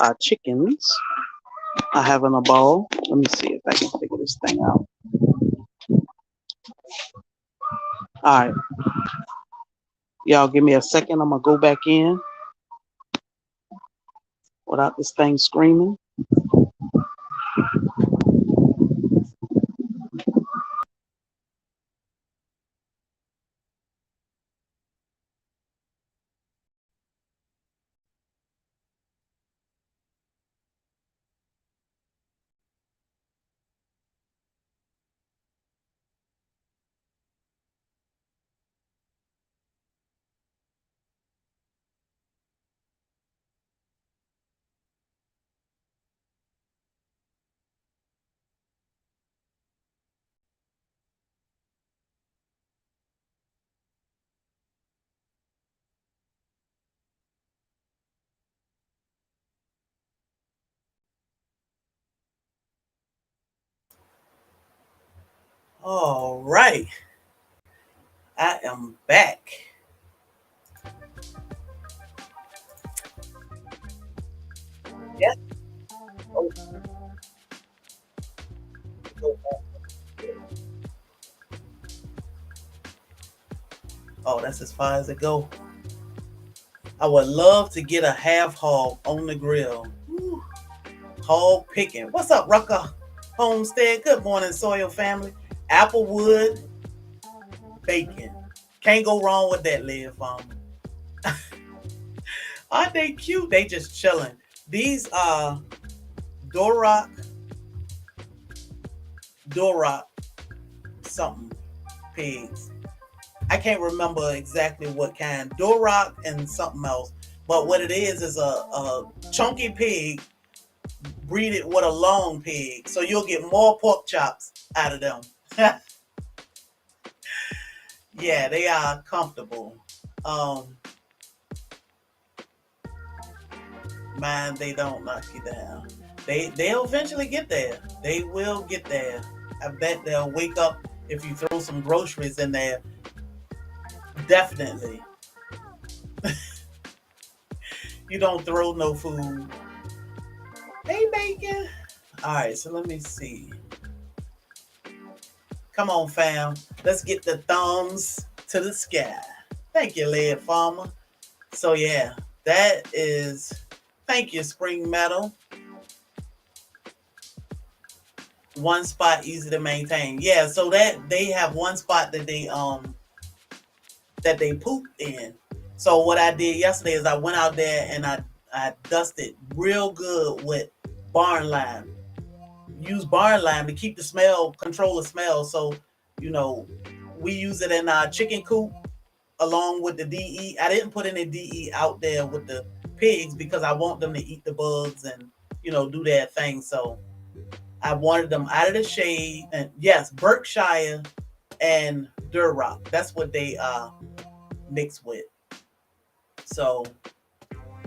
our chickens are having a ball. Let me see if I can figure this thing out. All right. Y'all give me a second. I'm going to go back in without this thing screaming. All right. I am back. Yes. Oh, oh, that's as far as it go. I would love to get a half hog on the grill. Woo. Hog picking. What's up, Rucker? Homestead. Good morning, SoilFamily. Applewood bacon. Can't go wrong with that, Liv Farmer. Aren't they cute? They just chilling. These are Duroc something pigs. I can't remember exactly what kind. Duroc and something else. But what it is a chunky pig breeded with a long pig. So you'll get more pork chops out of them. Yeah, they are comfortable. Man, they don't knock you down. They'll eventually get there. They will get there. I bet they'll wake up if you throw some groceries in there. Definitely. You don't throw no food. Hey, bacon. All right, so let me see. Come on, fam. Let's get the thumbs to the sky. Thank you, Lead Farmer. So yeah, that is. Thank you, Spring Meadow. One spot easy to maintain. Yeah, so that they have one spot that they pooped in. So what I did yesterday is I went out there and I dusted real good with barn lime. Use barn lime to keep the smell, control the smell. So, we use it in our chicken coop along with the DE. I didn't put any DE out there with the pigs because I want them to eat the bugs and, do their thing. So I wanted them out of the shade. And yes, Berkshire and Duroc. That's what they mixed with. So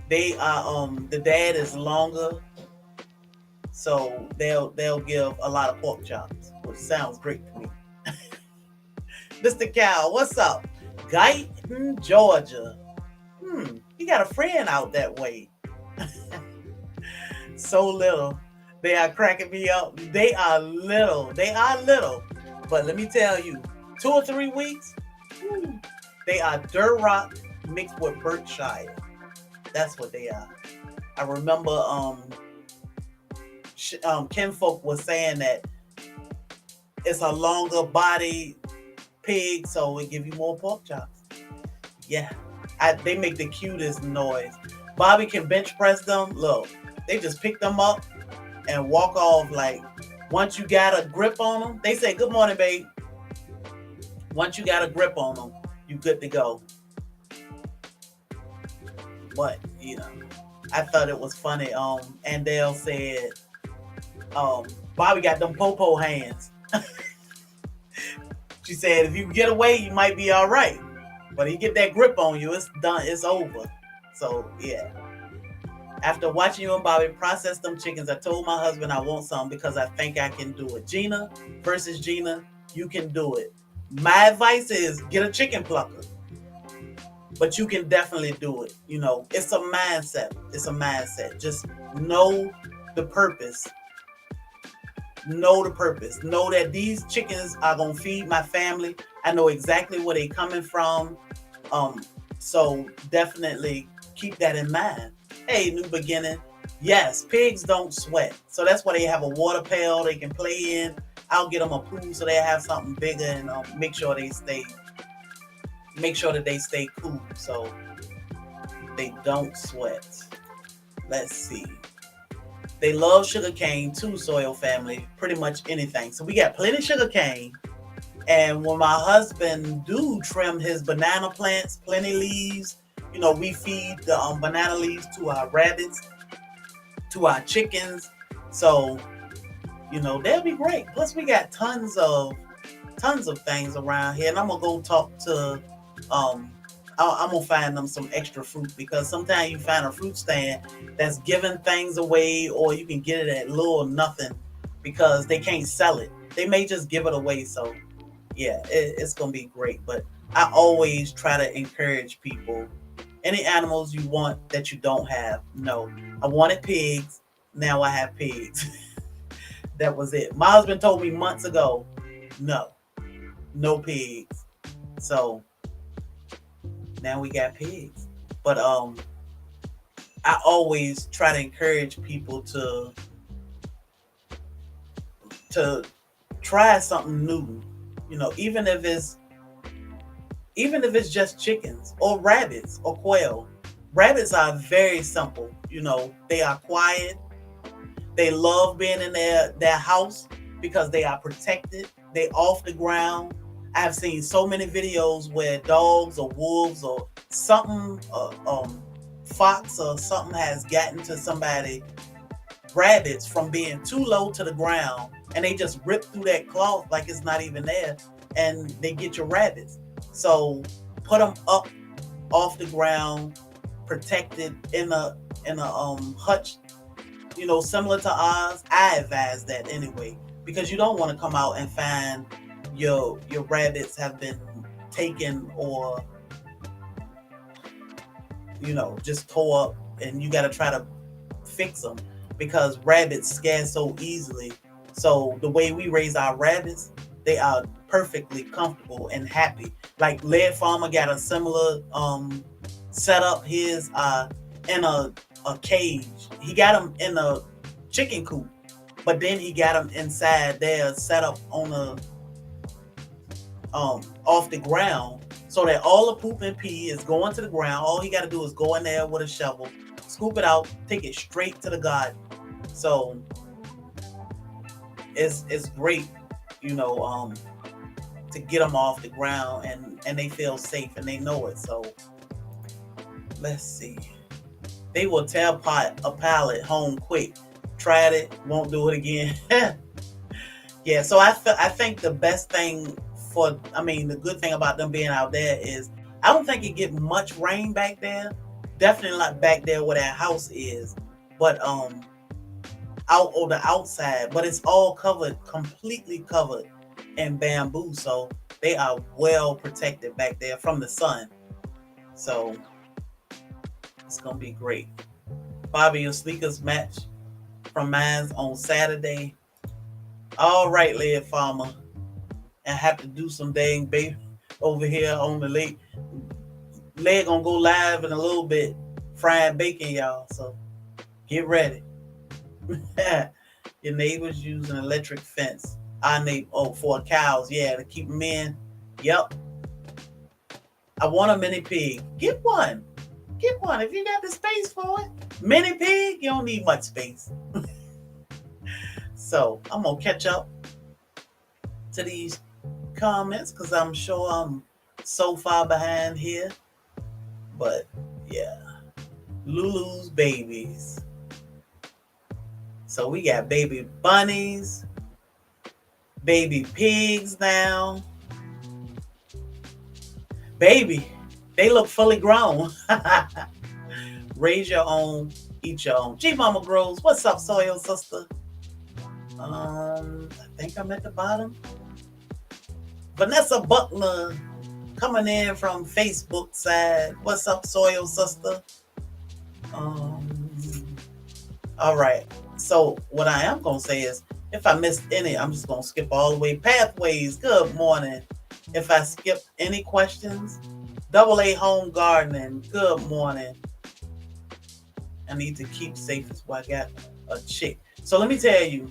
they are the dad is longer, so they'll give a lot of pork chops, which sounds great to me. Mr. Cow, what's up? Guyton, Georgia. You got a friend out that way. So little. They are cracking me up. They are little. They are little. But let me tell you, 2 or 3 weeks, they are Duroc mixed with Berkshire. That's what they are. I remember Kinfolk was saying that it's a longer body pig, so it give you more pork chops. Yeah. They make the cutest noise. Bobby can bench press them. Look, they just pick them up and walk off. Like, once you got a grip on them, they say, "Good morning, babe." Once you got a grip on them, you good to go. But, I thought it was funny. Andale said, Bobby got them popo hands. She said, if you get away, you might be all right. But he get that grip on you, it's done. It's over. So, yeah. After watching you and Bobby process them chickens, I told my husband I want some because I think I can do it. Gina versus Gina, you can do it. My advice is get a chicken plucker. But you can definitely do it. It's a mindset. It's a mindset. Just know the purpose. Know the purpose. Know that these chickens are going to feed my family. I know exactly where they're coming from. So definitely keep that in mind. Hey, new beginning. Yes, pigs don't sweat. So that's why they have a water pail they can play in. I'll get them a pool so they have something bigger and make sure that they stay cool so they don't sweat. Let's see. They love sugar cane too, Soil Family. Pretty much anything. So we got plenty of sugar cane. And when my husband do trim his banana plants, plenty leaves, we feed the banana leaves to our rabbits, to our chickens. So, they'll be great. Plus we got tons of things around here. And I'm going to go talk to, I'm going to find them some extra fruit because sometimes you find a fruit stand that's giving things away or you can get it at little or nothing because they can't sell it. They may just give it away. So, yeah, it's going to be great. But I always try to encourage people. Any animals you want that you don't have, no. I wanted pigs. Now I have pigs. That was it. My husband told me months ago, no pigs. So now we got pigs. But I always try to encourage people to try something new. Even if it's just chickens or rabbits or quail. Rabbits are very simple. They are quiet. They love being in their house because they are protected. They off the ground. I've seen so many videos where dogs or wolves or something, fox or something has gotten to somebody, rabbits, from being too low to the ground, and they just rip through that cloth like it's not even there, and they get your rabbits. So put them up off the ground, protected in a hutch, similar to ours. I advise that anyway, because you don't want to come out and find your rabbits have been taken or just tore up, and you got to try to fix them because rabbits scare so easily. So the way we raise our rabbits, they are perfectly comfortable and happy. Like Lead Farmer got a similar setup. His in a cage. He got them in a chicken coop, but then he got them inside there, set up on a off the ground, so that all the poop and pee is going to the ground. All he got to do is go in there with a shovel, scoop it out, take it straight to the garden. So it's great, to get them off the ground, and they feel safe and they know it. So let's see. They will tear apart a pallet home quick. Tried it, won't do it again. Yeah, so I think the best thing the good thing about them being out there is I don't think it get much rain back there. Definitely not back there where that house is, but out on the outside. But it's all covered, completely covered in bamboo, so they are well protected back there from the sun. So it's gonna be great. Bobby, your sneakers match from mine's on Saturday. All right, Lead Farmer, and have to do some dang baby over here on the lake. Leg gonna go live in a little bit, frying bacon, y'all. So get ready. Your neighbors use an electric fence. Our neighbor, for cows, yeah, to keep them in. Yep. I want a mini pig. Get one. Get one if you got the space for it. Mini pig, you don't need much space. So I'm gonna catch up to these comments because I'm sure I'm so far behind here. But yeah, Lulu's babies. So we got baby bunnies, baby pigs now. Baby, they look fully grown. Raise your own, eat your own. G Mama Grows, what's up, Soil Sister? I think I'm at the bottom. Vanessa Buckner coming in from Facebook side. What's up, Soil Sister? All right. So what I am gonna say is, if I missed any, I'm just gonna skip all the way. Pathways. Good morning. If I skip any questions, AA Home Gardening. Good morning. I need to keep safe. That's why I got a chick. So let me tell you,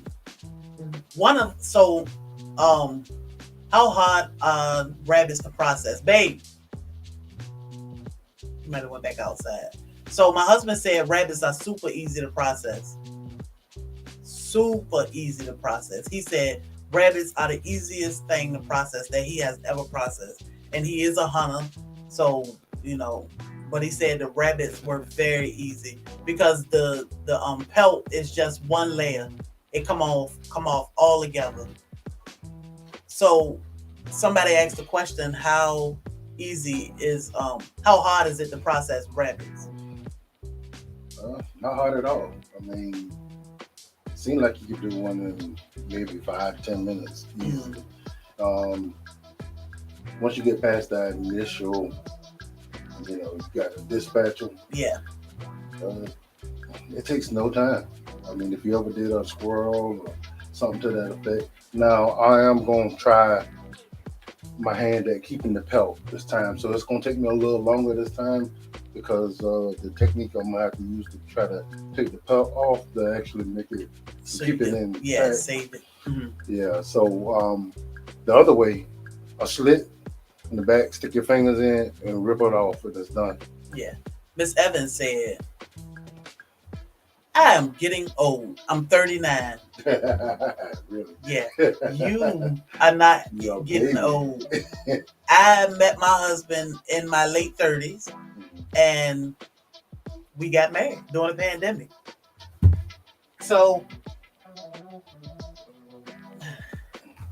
how hard are rabbits to process? Babe, you might have went back outside. So my husband said rabbits are super easy to process. Super easy to process. He said rabbits are the easiest thing to process that he has ever processed. And he is a hunter. So, but he said the rabbits were very easy because the pelt is just one layer. It come off all together. So somebody asked the question, how hard is it to process rabbits? Not hard at all. I mean, it seemed like you could do one in maybe 5-10 minutes easily. Once you get past that initial, you got a dispatcher. Yeah. It takes no time. I mean, if you ever did a squirrel or something to that effect. Now, I am going to try my hand at keeping the pelt this time. So it's going to take me a little longer this time because the technique I'm going to have to use to try to take the pelt off to actually make it, keep it in. Yeah, save it. Mm-hmm. Yeah, so the other way, a slit in the back, stick your fingers in and rip it off when it's done. Yeah. Miss Evans said, I am getting old. I'm 39. Really? Yeah. You are not getting old. I met my husband in my late 30s and we got married during the pandemic. So,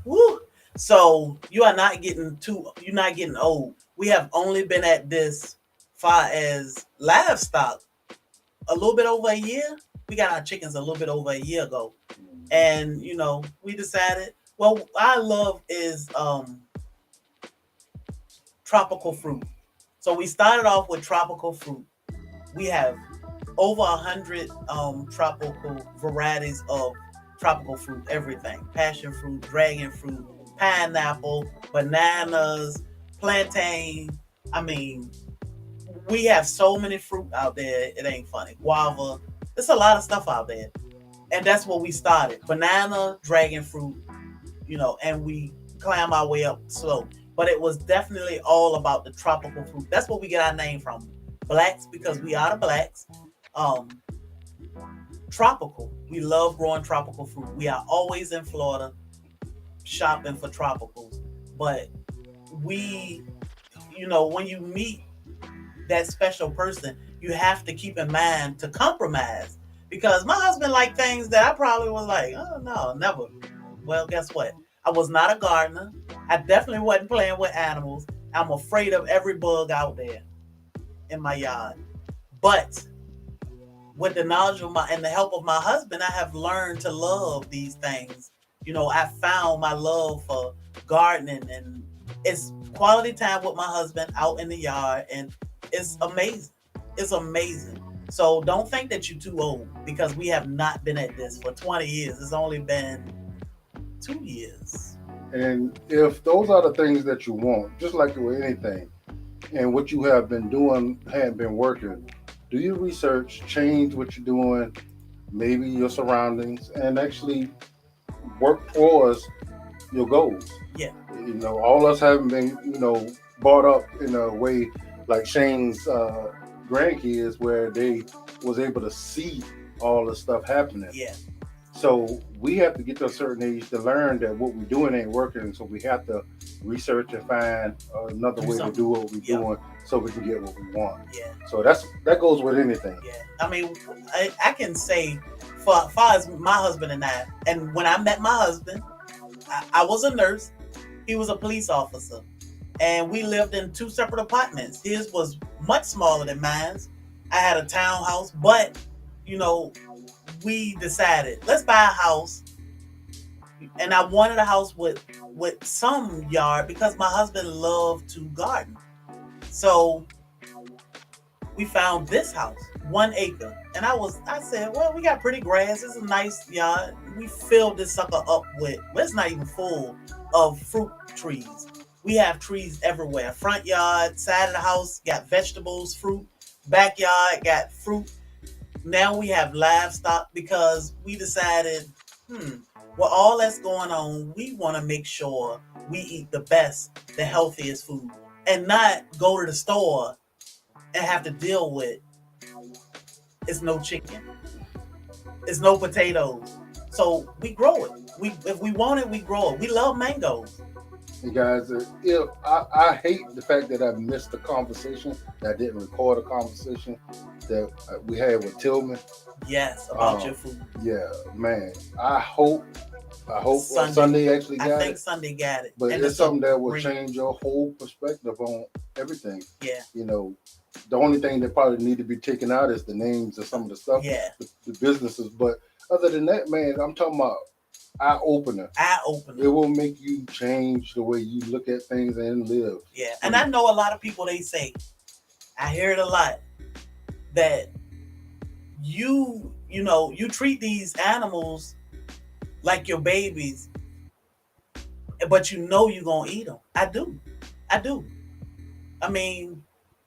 woo. So you're not getting old. We have only been at this far as livestock a little bit over a year. We got our chickens a little bit over a year ago. And, we decided, what I love is tropical fruit. So we started off with tropical fruit. We have over 100 tropical varieties of tropical fruit, everything. Passion fruit, dragon fruit, pineapple, bananas, plantain. I mean, we have so many fruit out there, it ain't funny. Guava. There's a lot of stuff out there. And that's what we started. Banana, dragon fruit, and we climb our way up slow. But it was definitely all about the tropical fruit. That's where we get our name from. Blacks, because we are the blacks. Tropical. We love growing tropical fruit. We are always in Florida shopping for tropicals. But when you meet that special person, you have to keep in mind to compromise. Because my husband liked things that I probably was like, oh no, never. Well, guess what? I was not a gardener. I definitely wasn't playing with animals. I'm afraid of every bug out there in my yard. But with the knowledge of my and the help of my husband, I have learned to love these things. I found my love for gardening, and it's quality time with my husband out in the yard, and it's amazing. It's amazing. So don't think that you're too old, because we have not been at this for 20 years. It's only been 2 years. And if those are the things that you want, just like with anything, and what you have been doing hadn't been working, do your research, change what you're doing, maybe your surroundings, and actually work towards your goals. Yeah. All us haven't been, brought up in a way like Shane's grandkids, where they was able to see all the stuff happening. Yeah. So we have to get to a certain age to learn that what we're doing ain't working. So we have to research and find another way to do what we're doing, so we can get what we want. Yeah. So that goes with anything. Yeah. I mean, I can say, for far as my husband and I, and when I met my husband, I was a nurse. He was a police officer. And we lived in two separate apartments. His was much smaller than mine. I had a townhouse, but, we decided, let's buy a house. And I wanted a house with some yard, because my husband loved to garden. So we found this house, 1 acre. And I said, well, we got pretty grass. It's a nice yard. We filled this sucker up with, well, it's not even full of fruit trees. We have trees everywhere. Front yard, side of the house, got vegetables, fruit. Backyard, got fruit. Now we have livestock, because we decided, with all that's going on, we want to make sure we eat the best, the healthiest food, and not go to the store and have to deal with, it's no chicken, it's no potatoes. So we grow it. If we want it, we grow it. We love mangoes. And guys, I hate the fact that I missed the conversation, that I didn't record a conversation that we had with Tillman. Yes, about your food. Yeah, man. I hope Sunday actually got it. I think Sunday got it. But And it's something that will change your whole perspective on everything. Yeah. The only thing that probably need to be taken out is the names of some of the stuff, the businesses. But other than that, man, I'm talking about eye opener. It will make you change the way you look at things and live. Yeah. And I know a lot of people, they say, I hear it a lot, that you treat these animals like your babies, but you're gonna eat them. I do. I mean,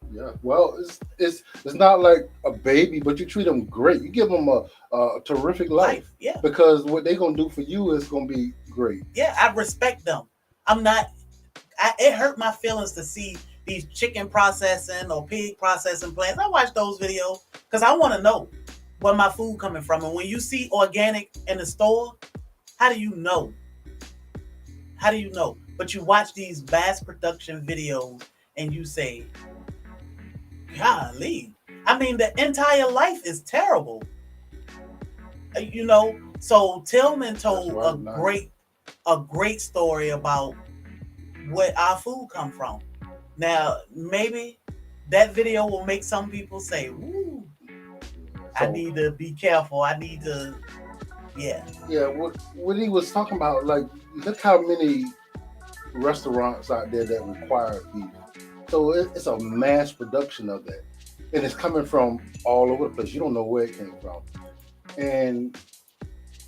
yeah. Well, it's not like a baby, but you treat them great. You give them a terrific life. Yeah. Because what they're gonna do for you is gonna be great. Yeah, I respect them. It hurt my feelings to see these chicken processing or pig processing plants. I watch those videos because I want to know where my food coming from. And when you see organic in the store, how do you know? But you watch these mass production videos and you say, golly, I mean, the entire life is terrible. So Tillman told a great story about where our food come from. Now, maybe that video will make some people say, "Ooh, I need to be careful. I need to, yeah." Yeah, what he was talking about, like, look how many restaurants out there that require beef. So it's a mass production of that. And it's coming from all over the place. You don't know where it came from. And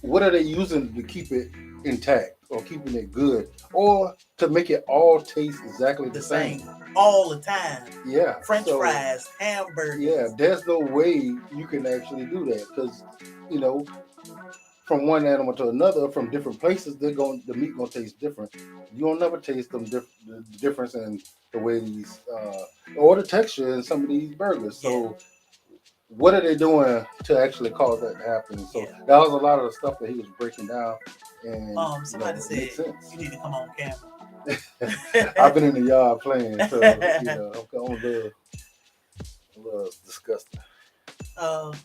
what are they using to keep it intact or keeping it good, or to make it all taste exactly the same all the time? Yeah. French fries, hamburgers. Yeah, there's no way you can actually do that, because from one animal to another, from different places, the meat gonna taste different. You will never taste the difference in the way these or the texture in some of these burgers. So what are they doing to actually cause that to happen? So that was a lot of the stuff that he was breaking down. And somebody said you need to come on camera. I've been in the yard playing, so I'm a little disgusting.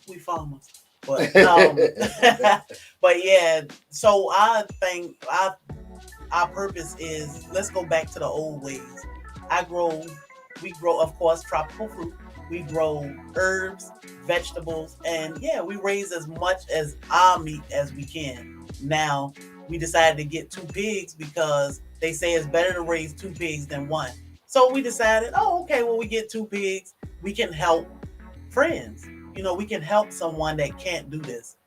We farmers. But but yeah, so I our purpose is, let's go back to the old ways. We grow, of course, tropical fruit. We grow herbs, vegetables, and yeah, we raise as much as our meat as we can. Now, we decided to get two pigs because they say it's better to raise two pigs than one. So we decided, oh, okay, well, we get two pigs. We can help friends. We can help someone that can't do this,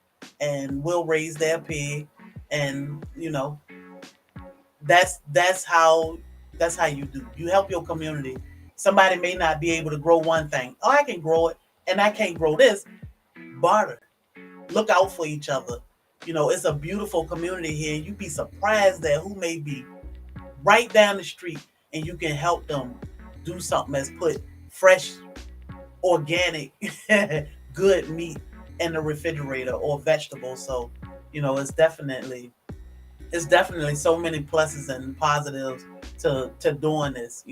and we'll raise their pig. And that's how you do. You help your community. Somebody may not be able to grow one thing. Oh, I can grow it, and I can't grow this. Barter. Look out for each other. It's a beautiful community here. You'd be surprised at who may be right down the street, and you can help them do something as put fresh, organic, good meat in the refrigerator or vegetables. So, it's definitely so many pluses and positives to doing this.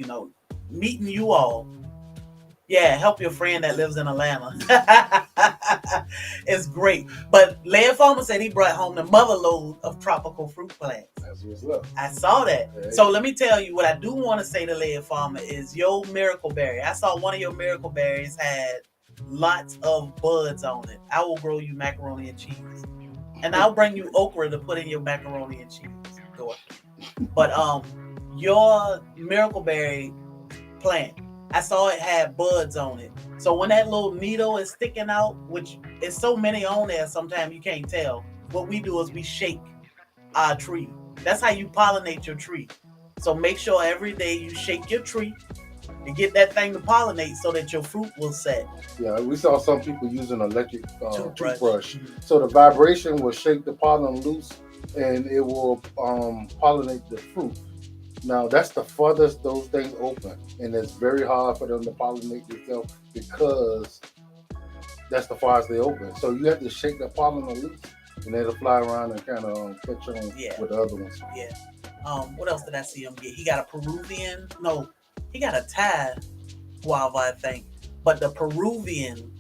Meeting you all. Yeah, help your friend that lives in Atlanta. It's great. But Laird Farmer said he brought home the mother load of tropical fruit plants. That's what's up. I saw that. Hey. So let me tell you what I do want to say to Laird Farmer is your miracle berry. I saw one of your miracle berries had lots of buds on it. I will grow you macaroni and cheese. And I'll bring you okra to put in your macaroni and cheese. But your miracle berry plant, I saw it had buds on it. So when that little needle is sticking out, which is so many on there, sometimes you can't tell. What we do is we shake our tree. That's how you pollinate your tree. So make sure every day you shake your tree to get that thing to pollinate so that your fruit will set. Yeah, we saw some people using electric toothbrush. Mhm. So the vibration will shake the pollen loose, and it will pollinate the fruit. Now that's the farthest those things open, and it's very hard for them to pollinate themselves because that's the farthest they open. So you have to shake the pollen loose, and it'll fly around and kind of catch on with the other ones. Yeah. What else did I see him get? He got a Peruvian. No, he got a Thai guava, I think. But the Peruvian.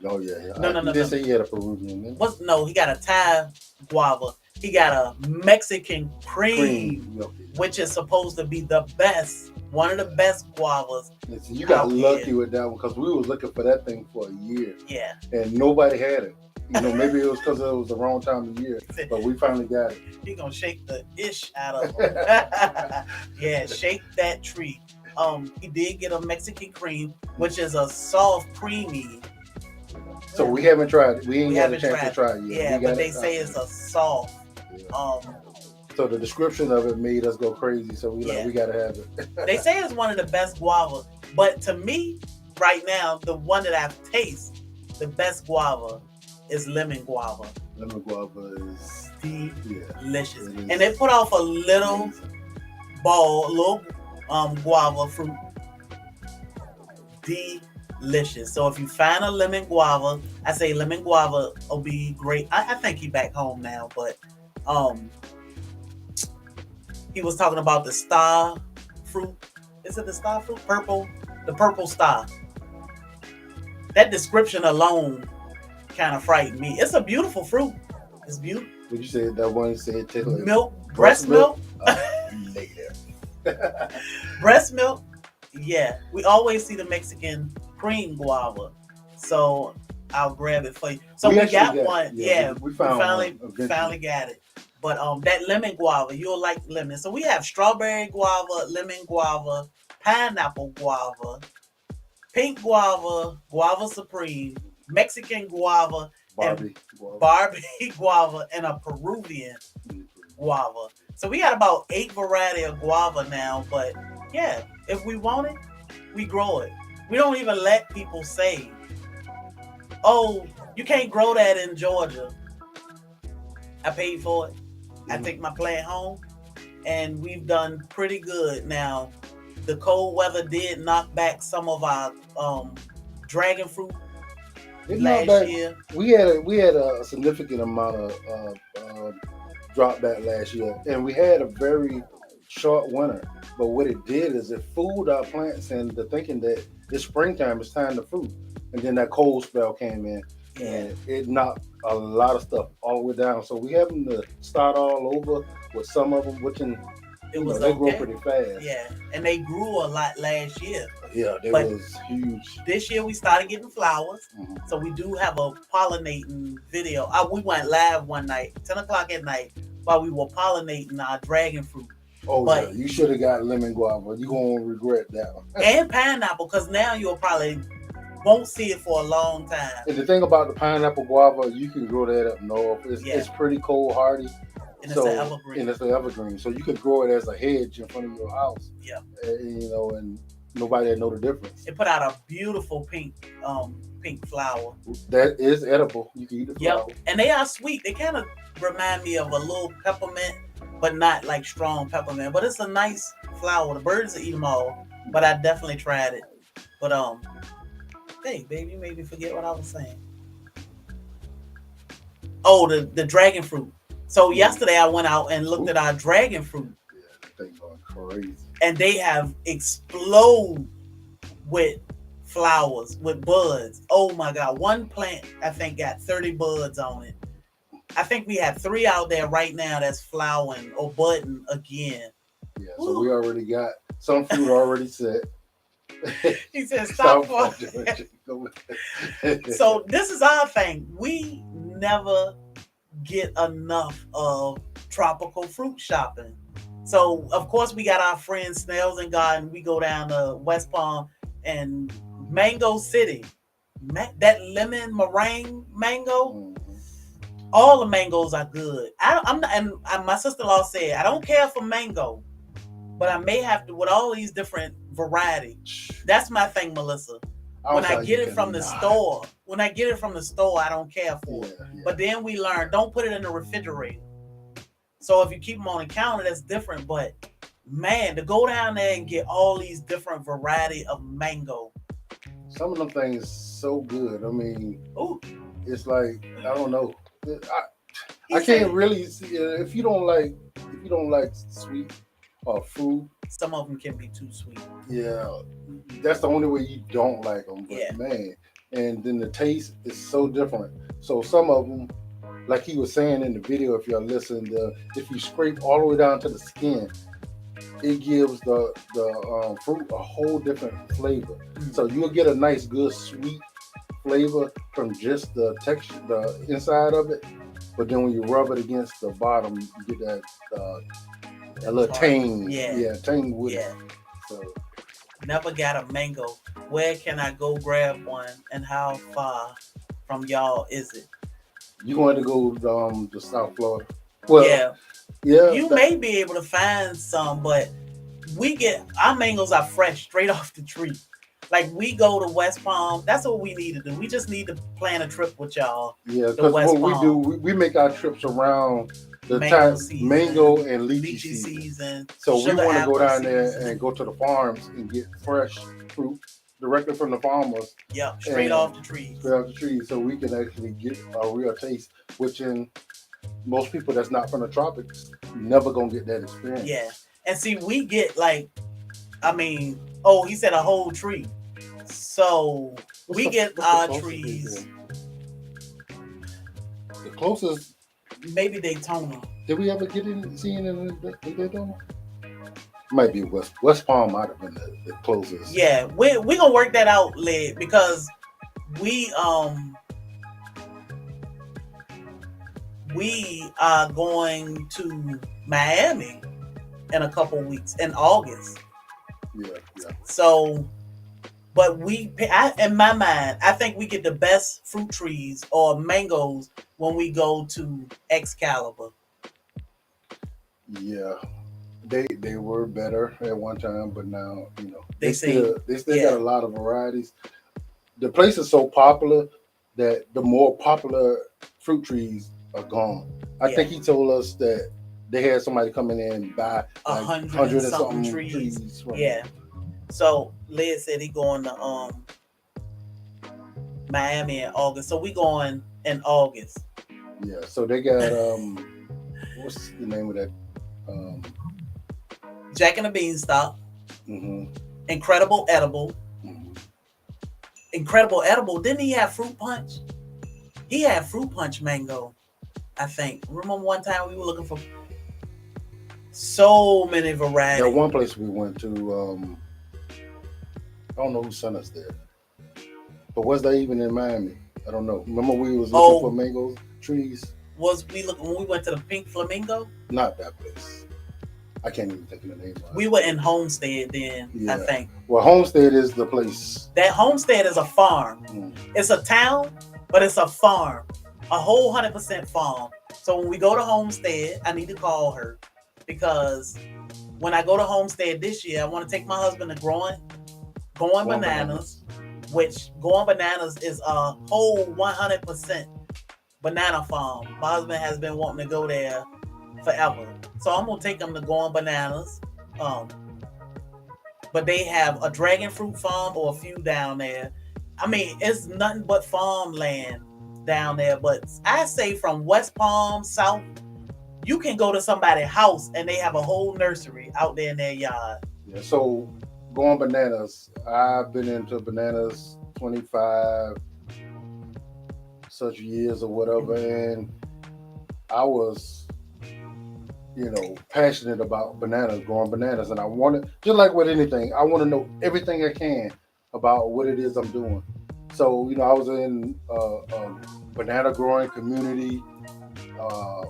Oh yeah. No. He did say he had a Peruvian. No, he got a Thai guava. He got a Mexican cream. Which is supposed to be the best, one of the best guavas. Listen, you got lucky with that one because we was looking for that thing for a year. Yeah. And nobody had it. Maybe it was because it was the wrong time of year, but we finally got it. He gonna shake the ish out of him. Yeah, shake that tree. He did get a Mexican cream, which is a soft, creamy. So we haven't tried it. We ain't had a chance to try it yet. Yeah, but they say it's a soft. Yeah. So the description of it made us go crazy. So we gotta have it. They say it's one of the best guava, but to me, right now, the one that I've tasted, the best guava is lemon guava. Lemon guava is delicious, and they put off a little ball, a little guava fruit. Delicious. So if you find a lemon guava, I say lemon guava will be great. I think he back home now, but he was talking about the star fruit. Is it the star fruit? The purple star. That description alone kind of frightened me. It's a beautiful fruit. It's beautiful. Would you say that one said milk? Breast milk? Negative. Breast milk? Yeah. We always see the Mexican cream guava. So I'll grab it for you. So we got one. Yeah, we finally got it. But that lemon guava, you'll like lemon. So we have strawberry guava, lemon guava, pineapple guava, pink guava, guava supreme, Mexican guava, Barbie guava, and a Peruvian guava. So we got about 8 varieties of guava now. But yeah, if we want it, we grow it. We don't even let people say, "Oh, you can't grow that in Georgia." I paid for it. I take my plant home, and we've done pretty good. Now, the cold weather did knock back some of our dragon fruit last year. We had a significant amount of drop back last year, and we had a very short winter. But what it did is it fooled our plants into thinking that this springtime is time to fruit, and then that cold spell came in. And it knocked a lot of stuff all the way down. So we having to start all over with some of them, which it you was know, they grow okay. pretty fast. Yeah, and they grew a lot last year. Yeah, they But was huge. this year we started getting flowers, Mhm. so we do have a pollinating video. We went live one night, 10 o'clock at night, while we were pollinating our dragon fruit. Oh But yeah, you should have got lemon guava. You gonna regret that one. and pineapple, because now you'll probably won't see it for a long time. And the thing about the pineapple guava, you can grow that up north. It's pretty cold hardy. And So, it's an evergreen. and it's an evergreen. So you could grow it as a hedge in front of your house. Yeah. You know, and nobody would know the difference. It put out a beautiful pink flower. That is edible. You can eat the flower. Yep. And they are sweet. They kind of remind me of a little peppermint, but not like strong peppermint. But it's a nice flower. The birds will eat them all. But I definitely tried it. But hey, baby, you made me forget what I was saying. Oh, the dragon fruit. So yesterday I went out and looked at our dragon fruit. Yeah, that thing going crazy. And they have exploded with flowers, with buds. Oh my God. One plant, I think, got 30 buds on it. I think we have 3 out there right now that's flowering or budding again. Yeah, so we already got some fruit already set. He said, stop. So this is our thing. We never get enough of tropical fruit shopping. So of course we got our friend Snails and Garden. We go down to West Palm and Mango City. That lemon meringue mango. All the mangoes are good. I'm not, and my sister-in-law said I don't care for mango, but I may have to with all these different varieties. That's my thing, Melissa. When I get it from the store, I don't care for it. Yeah. But then we learn, don't put it in the refrigerator. So if you keep them on the counter, that's different. But man, to go down there and get all these different variety of mango. Some of them things so good. I mean, ooh, it's like, I don't know. I can't really see if you don't like sweet or fruit. Some of them can be too sweet. Yeah, that's the only way you don't like them. But yeah. Man, and then the taste is so different. So some of them, like he was saying in the video, if you're listening, if you scrape all the way down to the skin, it gives the fruit a whole different flavor. Mm-hmm. So you'll get a nice, good, sweet flavor from just the texture, the inside of it. But then when you rub it against the bottom, you get that a little tang. Yeah, tang with it. So never got a mango. Where can I go grab one, and how far from y'all is it? You going to go to South Florida? Well, yeah. You may be able to find some, but we get our mangoes are fresh, straight off the tree. Like we go to West Palm. That's what we need to do. We just need to plan a trip with y'all. Yeah, because what we do, we make our trips around the mango and lychee season. So we want to go down there and go to the farms and get fresh fruit directly from the farmers. Yeah, straight off the trees. Straight off the trees, so we can actually get a real taste, which in most people that's not from the tropics never gonna get that experience. Yeah, and see, we get he said a whole tree. So we get our trees. The closest, maybe Daytona. Did we ever see any in Daytona? Might be West Palm. Might have been the closest. Yeah, we gonna work that out, Led, because we are going to Miami in a couple weeks in August. Yeah. So. But in my mind, I think we get the best fruit trees or mangoes when we go to Excalibur. Yeah, they were better at one time, but now they still got a lot of varieties. The place is so popular that the more popular fruit trees are gone. I think he told us that they had somebody come in there and buy 100 and something trees. Yeah. So Led said he going to Miami in August. So we going in August. Yeah. So they got what's the name of that? Jack and the Beanstalk. Mm-hmm. Incredible Edible. Mm-hmm. Incredible Edible. Didn't he have fruit punch? He had fruit punch mango, I think. Remember one time we were looking for So many That varieties. one place we went to, I don't know who sent us there, but was that even in Miami? I don't know. Remember we was looking for Oh, mango trees? was we look when we went to the Pink Flamingo? Not that place. I can't even think of the name of We it. were in Homestead then, I Yeah. think. Well, Homestead is the place. That Homestead is a farm. Mm. It's a town, but it's a farm. A whole 100% farm. So when we go to Homestead, I need to call her because when I go to Homestead this year, I want to take my husband to going Going bananas, which going bananas is a whole 100% banana farm. My husband has been wanting to go there forever. So I'm gonna take him to going bananas. Um, but they have a dragon fruit farm or a few down there. I mean, it's nothing but farmland down there. But I say from West Palm South, you can go to somebody's house and they have a whole nursery out there in their yard. Yeah. So going bananas. I've been into bananas 25 such years or whatever, and I was, passionate about bananas, growing bananas, and I wanted, just like with anything, I want to know everything I can about what it is I'm doing. So, I was in a banana growing community, uh,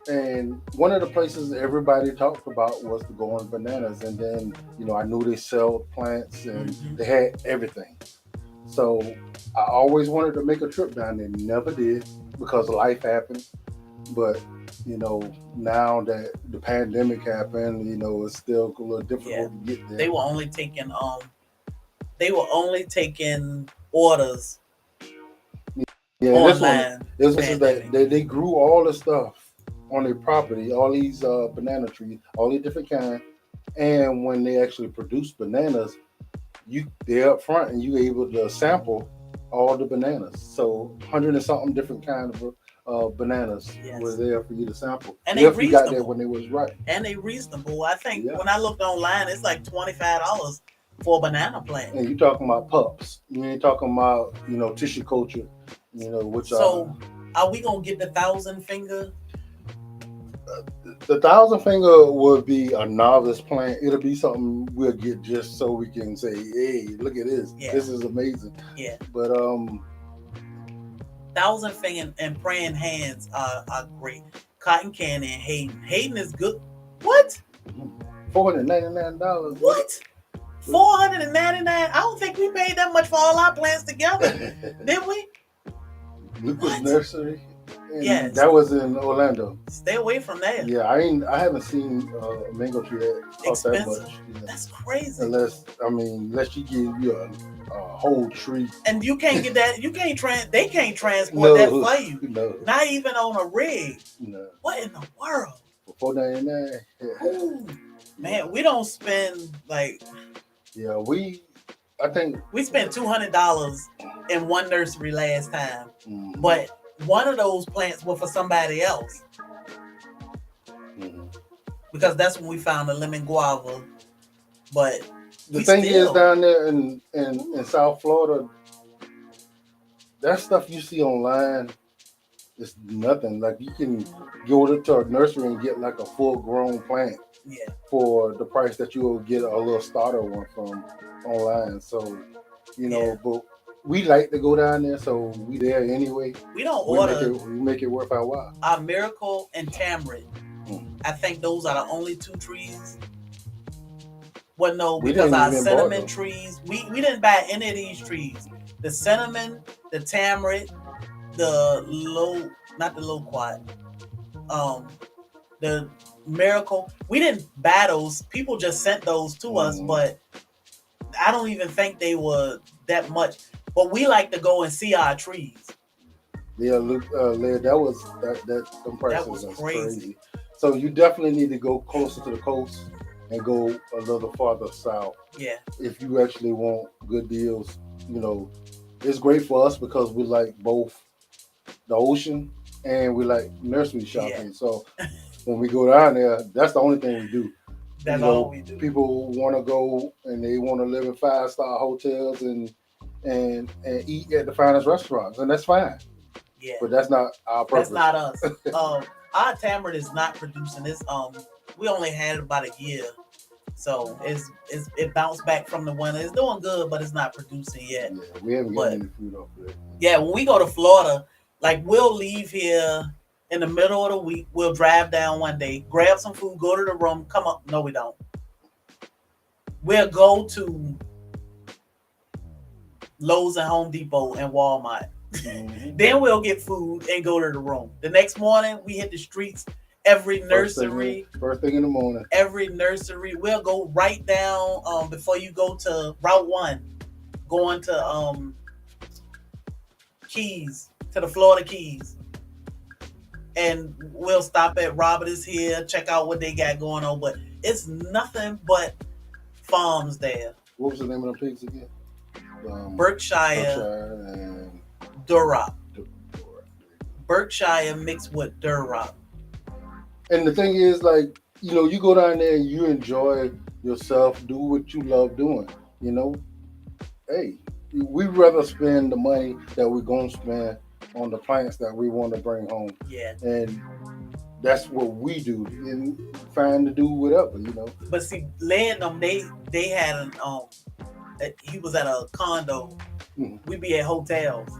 and one of the places everybody talked about was the going bananas, and then, I knew they sell plants and they had everything. So I always wanted to make a trip down there, never did because life happened. But now that the pandemic happened, it's still a little difficult to get there. They were only taking orders Yeah, online. this one is that they grew all the stuff on their property, all these banana trees, all these different kinds. And when they actually produce bananas, they're up front and you able to sample all the bananas. So 100 and something different kind of bananas were there for you to sample. And if you got there when they was right. And they reasonable. I think when I looked online, it's like $25 for a banana plant. And you talking about pups. You ain't talking about, tissue culture, which so are we gonna get the 1,000-finger? The 1,000-finger would be a novice plant. It'll be something we'll get just so we can say, hey, look at this. Yeah. This is amazing. Yeah. But 1,000-finger and praying hands are great. Cotton candy and Hayden. Hayden is good. What? $499. What? $499? I don't think we paid that much for all our plants together. Did we? Lucas Nursery. Yes. That was in Orlando. Stay away from that. Yeah, I haven't seen a mango tree that cost that much. That's crazy. Unless she give you a whole tree. And you can't get that. They can't transport that for you. No. Not even on a rig. No. What in the world? For $499. Yeah. Ooh, man, we don't spend like. Yeah, I think we spent $200 in one nursery last time, but one of those plants were for somebody else because that's when we found the lemon guava. But the thing is, down there in South Florida, that stuff you see online is nothing. Like you can go to a nursery and get like a full-grown plant for the price that you will get a little starter one from online. So, but we like to go down there, so we there anyway. We don't order. We make it worth our while. Our Miracle and Tamarind. I think those are the only two trees. Well, no, because our cinnamon trees, we didn't buy any of these trees. The cinnamon, the tamarind, not the loquat, the Miracle. We didn't buy those. People just sent those to us, but I don't even think they were that much. But we like to go and see our trees. Yeah, Luke, them prices was crazy. So you definitely need to go closer to the coast and go a little farther south. Yeah. If you actually want good deals, it's great for us because we like both the ocean and we like nursery shopping. Yeah. So when we go down there, that's the only thing we do. That's all we do. People want to go and they want to live in 5-star hotels and eat at the finest restaurants, and that's fine. Yeah. But that's not our purpose. That's not us. Our tamarind is not producing this. We only had it about a year. So it bounced back from the winter. It's doing good, but it's not producing yet. Yeah, we haven't But gotten any fruit off of it. yeah, when we go to Florida, like we'll leave here in the middle of the week. We'll drive down one day, grab some food, go to the room, come up. No, we don't. We'll go to Lowe's and Home Depot and Walmart. Mm-hmm. Then we'll get food and go to the room. The next morning, we hit the streets. Every nursery, First thing in the morning. every nursery. We'll go right down before you go to Route 1, going to Keys, to the Florida Keys. And we'll stop at Robert is here, check out what they got going on. But it's nothing but farms there. What was the name of the pigs again? Berkshire and Duroc. Berkshire mixed with Duroc. And the thing is, like, you know, you go down there and you enjoy yourself, do what you love doing. You know, hey, we'd rather spend the money that we're going to spend on the plants that we want to bring home. Yeah. And that's what we do. And find to do whatever, you know. But see, Landon, they had an he was at a condo. Mm-hmm. We be at hotels.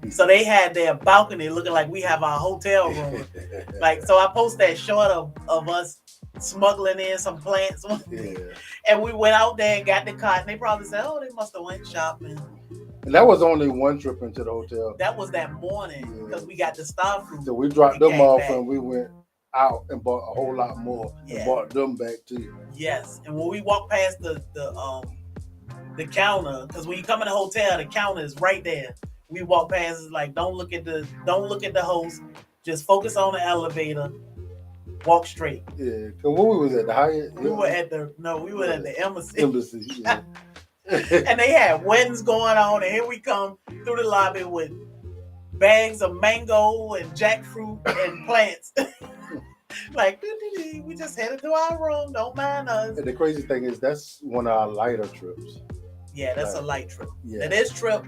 So they had their balcony looking like we have our hotel room. Like, so I post that short of us smuggling in some plants. Yeah. And we went out there and got the cotton. They probably said, oh, they must have went shopping. And that was only one trip into the hotel. That was that morning because we got the star fruit. So we dropped and them came off back. and we went out and bought a whole lot more and bought them back too. Yes. And when we walked past the counter, because when you come in the hotel, the counter is right there. We walk past, it's like, don't look at the host, just focus on the elevator, walk straight. Yeah, because when we was at the Hyatt, We were at the embassy. Embassy, yeah. And they had weddings going on, and here we come through the lobby with bags of mango and jackfruit and plants. Like, we just headed to our room, don't mind us. And the crazy thing is, that's one of our lighter trips. Yeah, that's a light trip. Yeah. And this trip,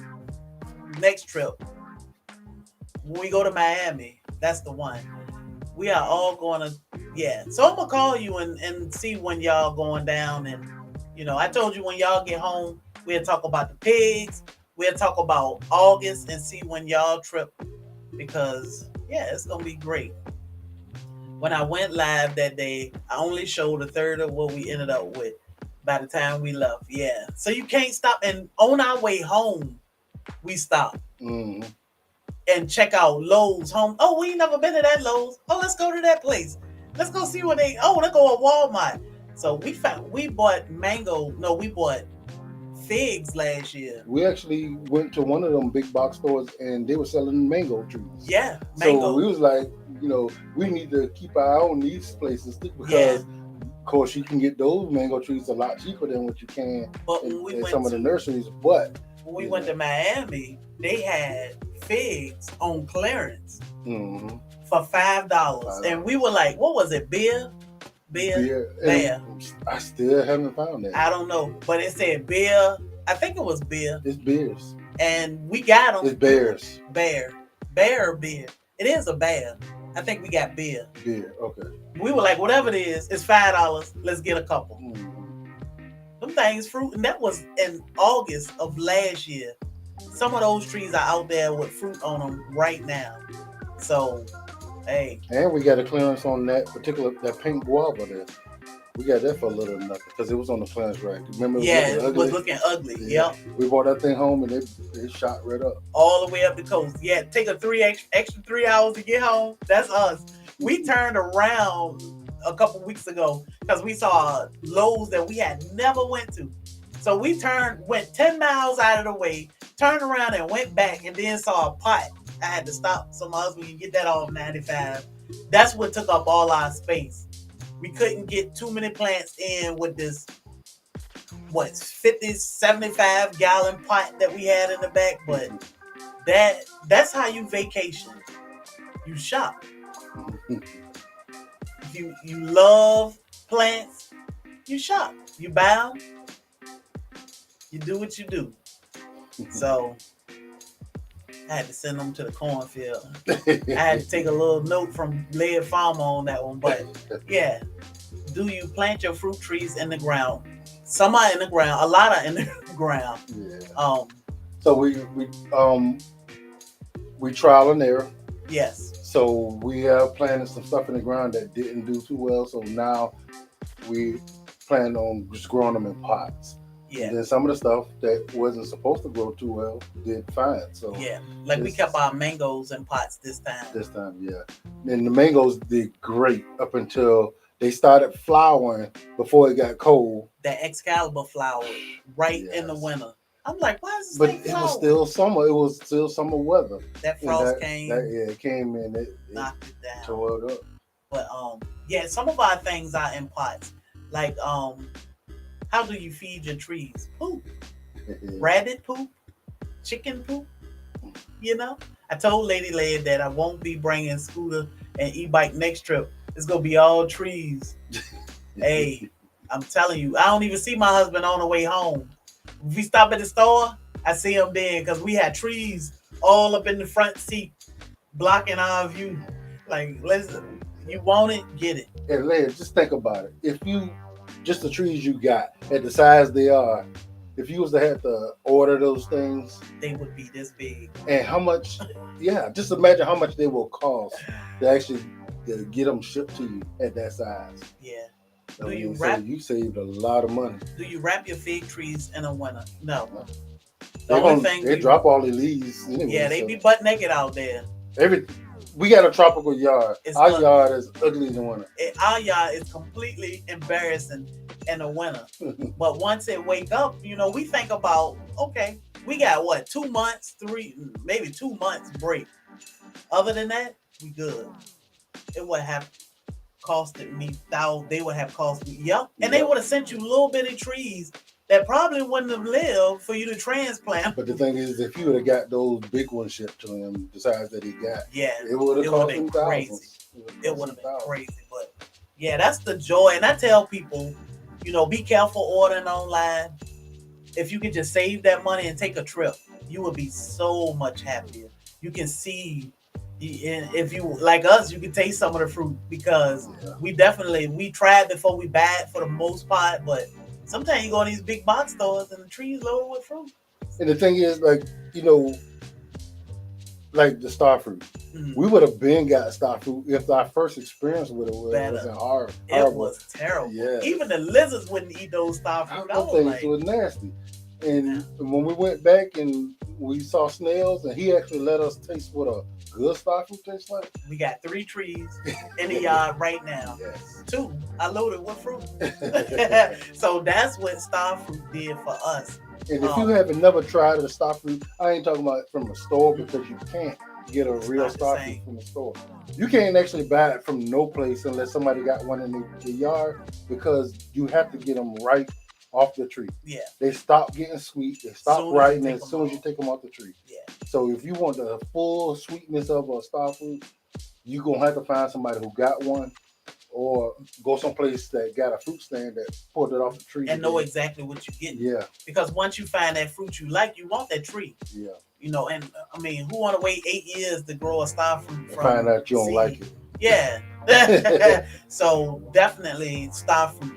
next trip, when we go to Miami, that's the one. We are all going to, So I'm going to call you and see when y'all going down. And, you know, I told you when y'all get home, we'll talk about the pigs. We'll talk about August and see when y'all trip. Because, it's going to be great. When I went live that day, I only showed a third of what we ended up with by the time we left. Yeah. So you can't stop. And on our way home, we stopped. Mm-hmm. And check out Lowe's home. Oh, we ain't never been to that Lowe's. Oh, let's go to that place. Let's go see what let's go to Walmart. So we bought figs last year. We actually went to one of them big box stores and they were selling mango trees. Yeah, mango. So we was like, you know, we need to keep our eye on these places too, because of course you can get those mango trees a lot cheaper than what you can in some of the nurseries. But when we went to Miami, they had figs on clearance for $5. And we were like, what was it? Beer. I still haven't found that. I don't know, but it said beer. I think it was beer. It's beers. And we got them. It's bears. Bear or beer. It is a bear. I think we got beer. Beer, okay. We were like, whatever it is, it's $5. Let's get a couple. Them things fruit, and that was in August of last year. Some of those trees are out there with fruit on them right now. So, hey. And we got a clearance on that pink guava there. We got that for a little nothing because it was on the clearance rack. Remember? It was looking ugly. Yeah. Yep. We bought that thing home and it shot right up. All the way up the coast. Yeah, take extra 3 hours to get home. That's us. We turned around a couple weeks ago because we saw Lowe's that we had never went to. So we went 10 miles out of the way, turned around and went back, and then saw a pot. I had to stop so my husband can get that off 95. That's what took up all our space. We couldn't get too many plants in with this 50, 75 gallon pot that we had in the back, but that's how you vacation. You shop. If you love plants, you shop. You buy them. You do what you do. So I had to send them to the cornfield. I had to take a little note from Led Farmer on that one, but do you plant your fruit trees in the ground? Some are in the ground, a lot are in the ground. Yeah. Um, So we trial and error. yes, So we have planted some stuff in the ground that didn't do too well. So now we plan on just growing them in pots. yeah, And then some of the stuff that wasn't supposed to grow too well did fine. So yeah. Like we it's- kept our mangoes in pots this time. this time, yeah. And the mangoes did great up until they started flowering before it got cold. That Excalibur flowered right in the Yes. winter. I'm like, why is this But thing it was flowering? still summer. It was still summer weather. That And frost came, it came in. It knocked it down. tore it up. But yeah, some of our things are in pots. Like how do you feed your trees? Poop, rabbit poop, chicken poop. You know, I told Lady Lad that I won't be bringing Scooter and e-bike next trip. It's gonna be all trees. Hey, I'm telling you, I don't even see my husband on the way home. If we stop at the store, I see him there because we had trees all up in the front seat, blocking our view. Like, listen, you want it, get it. And Leia, just think about it. If you just the trees you got at the size they are, if you was to have to order those things, They would be this big. and how much, yeah, just imagine how much they will cost to actually to get them shipped to you at that size. Yeah. I Do you mean, so wrap- you saved a lot of money. Do you wrap your fig trees in the winter? No. The They only thing they you- drop all the leaves anyway. Yeah, they so be butt naked out there. we got a tropical yard. It's Our ugly. yard is ugly in the winter. Our yard is completely embarrassing in the winter. But once it wake up, you know, we think about, okay, we got what, 2 months, maybe 2 months break. Other than that, we good. It would have costed me they would have cost me, yep. And they Yep. would have sent you little bitty trees that probably wouldn't have lived for you to transplant. But the thing is, if you would have got those big ones shipped to him, the size that he got, Yeah, it would have It cost would've him been crazy. thousands. it would have been crazy. But yeah, that's the joy. And I tell people, you know, be careful ordering online. If you could just save that money and take a trip, you would be so much happier. You can see, and if you like us, you can taste some of the fruit because Yeah. we tried before we buy it for the most part, but sometimes you go to these big box stores and the trees loaded with fruit. And the thing is, like, you know, like the star fruit, Mhm. we would have been got star fruit if our first experience with it was Better. hard. It was terrible. Yeah. Even the lizards wouldn't eat those star fruit. I Those was things like, was nasty. And when we went back and we saw snails, and he actually let us taste what a good star fruit tastes like. we got 3 trees in the yard right now. Yes. 2 I loaded with fruit. So that's what star fruit did for us. And if you haven't never tried a star fruit, I ain't talking about from a store because you can't get a real not the star fruit same. from the store. You can't actually buy it from no place unless somebody got one in the yard because you have to get them right off the tree. Yeah, They stop getting sweet. They stop Soon as you ripening take as 'em soon as you off. take them off the tree. yeah. So if you want the full sweetness of a star fruit, you're gonna have to find somebody who got one, or go someplace that got a fruit stand that pulled it off the tree. And know exactly what you're getting. Yeah, Because once you find that fruit you like, you want that tree. yeah. You know, and I mean, who want to wait 8 years to grow a star fruit And from find out you don't seed? like it. Yeah. So definitely star fruit.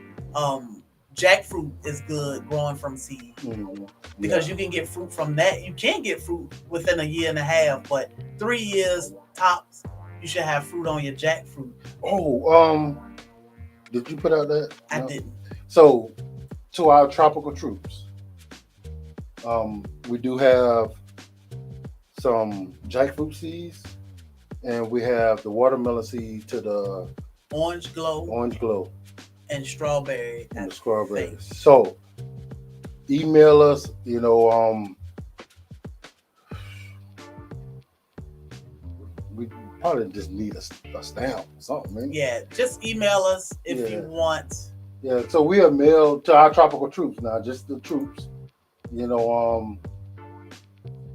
Jackfruit is good growing from seed Mhm. because Yeah. you can get fruit from that. You can get fruit within a year and a half, but 3 years tops, you should have fruit on your jackfruit. Oh, did you put out that? I No? didn't. So, to our tropical troops, we do have some jackfruit seeds, and we have the watermelon seed to the Orange glow orange glow and strawberry. and I the strawberries. think. So, email us. You know, we probably just need a stamp or something, man. Yeah, just email us if Yeah. you want. Yeah, so we are mailed to our tropical troops now, just the troops. You know,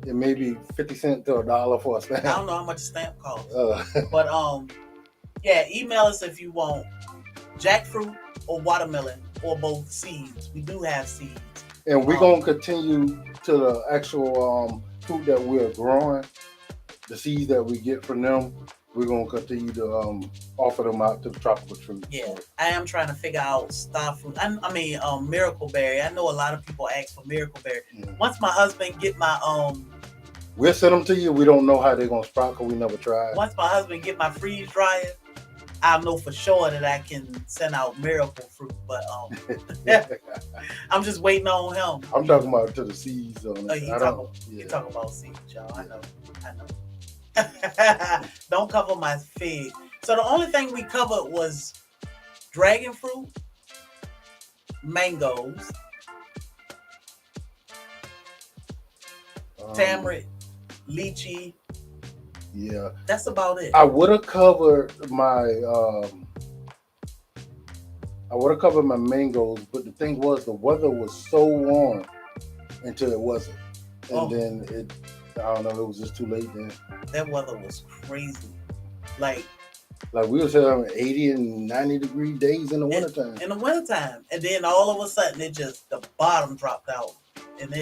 it may be 50 cents to $1 for a I stamp. don't know how much a stamp costs, Uh, but yeah, email us if you want jackfruit or watermelon or both seeds. We do have seeds. and we're gonna continue to the actual fruit that we're growing, the seeds that we get from them. we're gonna continue to offer them out to the tropical trees. Yeah, I am trying to figure out star fruit. I mean, miracle berry. I know a lot of people ask for miracle berry. Once my husband get my we'll send them to you. We don't know how they're gonna sprout because we never tried. once my husband get my freeze dryer, I'll know for sure that I can send out miracle fruit. But I'm just waiting on him. I'm talking about to the seeds on it. You talk about seeds, y'all. I know. Don't cover my fig. So the only thing we covered was dragon fruit, mangoes, tamarind, lychee. Yeah, that's about it. I would have covered my mangoes, but the thing was the weather was so warm until it wasn't, and then it. I don't know. It was just too late then. That weather was crazy. Like we was having 80 and 90 degree days in the wintertime. In the wintertime, and then all of a sudden it just the bottom dropped out, and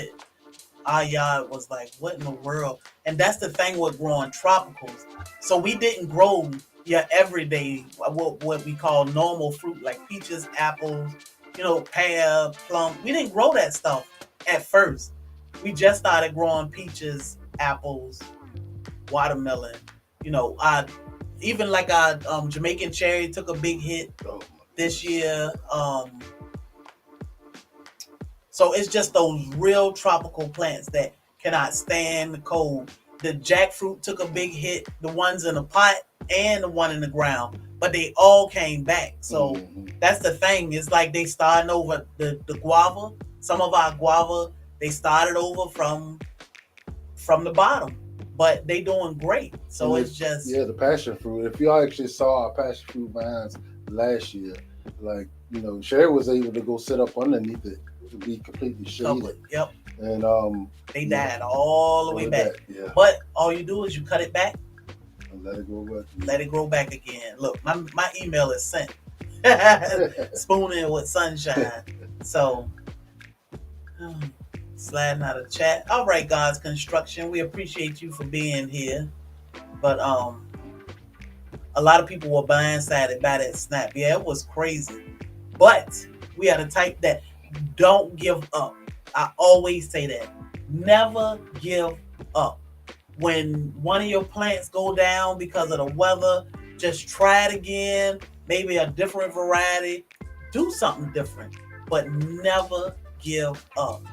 our yard was like, what in the world? And that's the thing with growing tropicals. So we didn't grow your everyday, what we call normal fruit, like peaches, apples, pear, plum. We didn't grow that stuff at first. We just started growing peaches, apples, watermelon. Even like our Jamaican cherry took a big hit this year. So it's just those real tropical plants that cannot stand the cold. The jackfruit took a big hit, the ones in the pot and the one in the ground, but they all came back. So that's the thing. It's like they starting over the guava. Some of our guava, they started over from the bottom, but they doing great. So it's just the passion fruit. If y'all actually saw our passion fruit vines last year, Sherry was able to go sit up underneath it to be completely shaded. Yep. And they died all the way back. Yeah. But all you do is you cut it back and let it grow back. Let it grow back again. Look, my email is sent. Spooning with sunshine. So sliding out of chat. All right, God's Construction. We appreciate you for being here. But a lot of people were blindsided by that snap. Yeah, it was crazy. But we are the type that don't give up. I always say that. Never give up. When one of your plants go down because of the weather, just try it again. Maybe a different variety. Do something different. But never give up.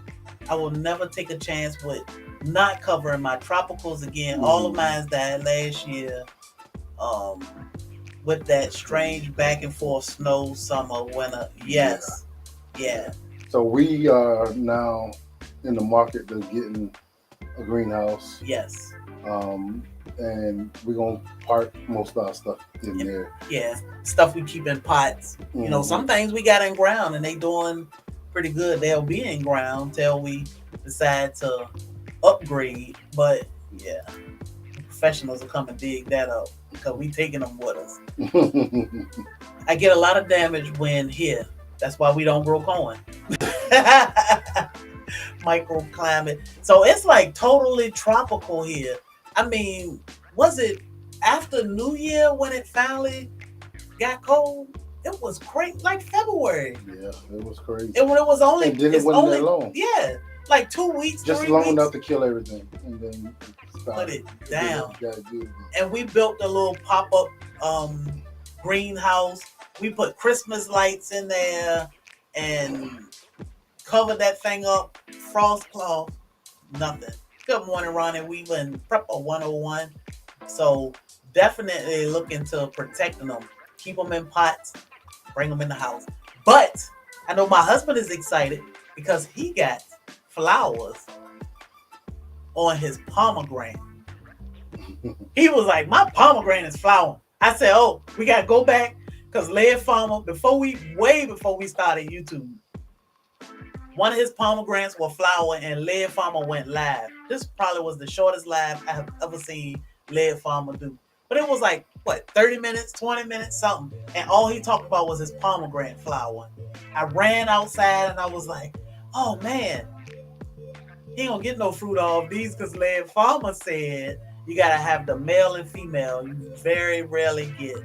I will never take a chance with not covering my tropicals again. All of mine died last year. With that strange back and forth snow, summer, winter. Yes. Yeah. So we are now in the market of getting a greenhouse. Yes. And we're gonna park most of our stuff in there. Yeah. Stuff we keep in pots. Some things we got in ground and they doing pretty good. They'll be in ground till we decide to upgrade. But yeah, professionals will come and dig that up because we taking them with us. I get a lot of damage when here. That's why we don't grow corn. Microclimate. So it's like totally tropical here. I mean, was it after New Year when it finally got cold? It was crazy, like February. Yeah, it was crazy. It was only. And then it wasn't that long. Yeah, like 2 weeks. Just 3 long weeks. enough to kill everything, and then put it down. Good. And we built a little pop-up greenhouse. We put Christmas lights in there and covered that thing up. Frost cloth, nothing. Good morning, Ronnie Weaver and Prepper 101. So definitely look into protecting them. Keep them in pots, bring them in the house. But I know my husband is excited because he got flowers on his pomegranate. He was like, my pomegranate is flowering. I said, oh, we got to go back because Lead Farmer, way before we started YouTube, one of his pomegranates were flowering and Lead Farmer went live. This probably was the shortest live I have ever seen Lead Farmer do. But it was like, 30 minutes, 20 minutes, something. And all he talked about was his pomegranate flowering. I ran outside and I was like, oh man, he ain't gonna get no fruit off these because Lead Farmer said You gotta have the male and female. You very rarely get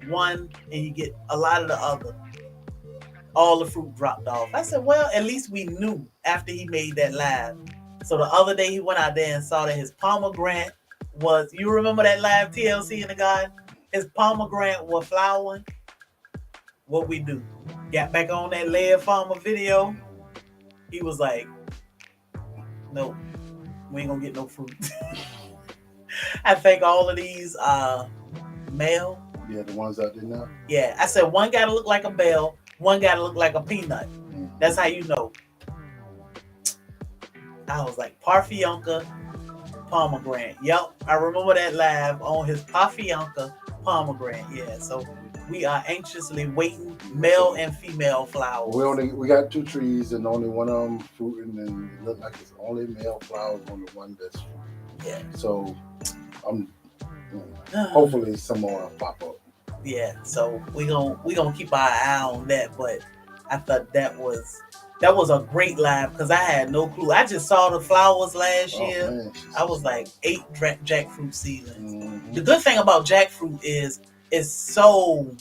one, and you get a lot of the other. All the fruit dropped off. I said, well, at least we knew after he made that live. So the other day he went out there and saw that his pomegranate was, you remember that live TLC in the garden? His pomegranate was flowering. What we do? Got back on that lead farmer video. He was like, no, we ain't gonna get no fruit. I think all of these are male. Yeah, the ones out there now. Yeah, I said one gotta look like a bell, one gotta look like a peanut. That's how you know. I was like, Parfionka pomegranate. Yep, I remember that live on his Parfionka pomegranate. Yeah, so we are anxiously waiting male and female flowers. We got 2 trees and only one of them fruiting, and it look like it's only male flowers on the one that's fruiting. Yeah. So I'm hopefully some more will pop up. Yeah, so we gonna keep our eye on that. But I thought that was a great live because I had no clue. I just saw the flowers last year. Man, I was like 8 jackfruit seedlings. Mm-hmm. The good thing about jackfruit is it's so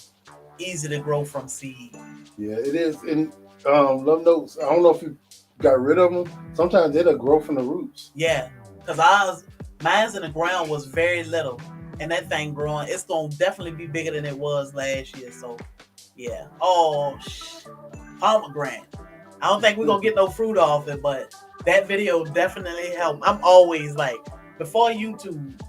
easy to grow from seed. Yeah, it is. And love notes. I don't know if you got rid of them. Sometimes it'll grow from the roots. Yeah, because mine's in the ground was very little, and that thing growing, it's gonna definitely be bigger than it was last year. So yeah. Oh, pomegranate. I don't think we're gonna get no fruit off it, but that video definitely helped. I'm always like, before YouTube,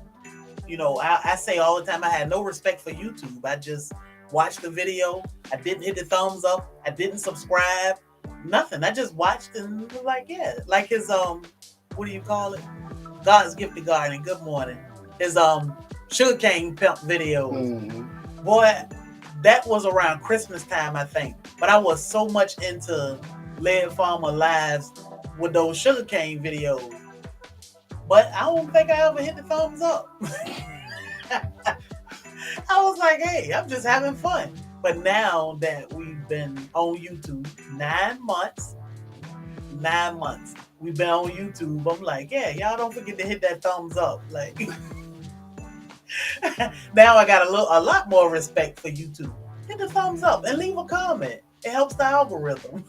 you know, I say all the time I had no respect for YouTube. I just watched the video. I didn't hit the thumbs up. I didn't subscribe. Nothing. I just watched and was like, yeah. Like his what do you call it? God's Gift to Garden. Good morning. His sugarcane pimp video. Mm-hmm. Boy, that was around Christmas time, I think. But I was so much into Lead Farmer Lives with those sugarcane videos. But I don't think I ever hit the thumbs up. I was like, hey, I'm just having fun. But now that we've been on YouTube 9 months, we've been on YouTube, I'm like, yeah, y'all don't forget to hit that thumbs up. Like, now I got a lot more respect for YouTube. Hit the thumbs up and leave a comment. It helps the algorithm.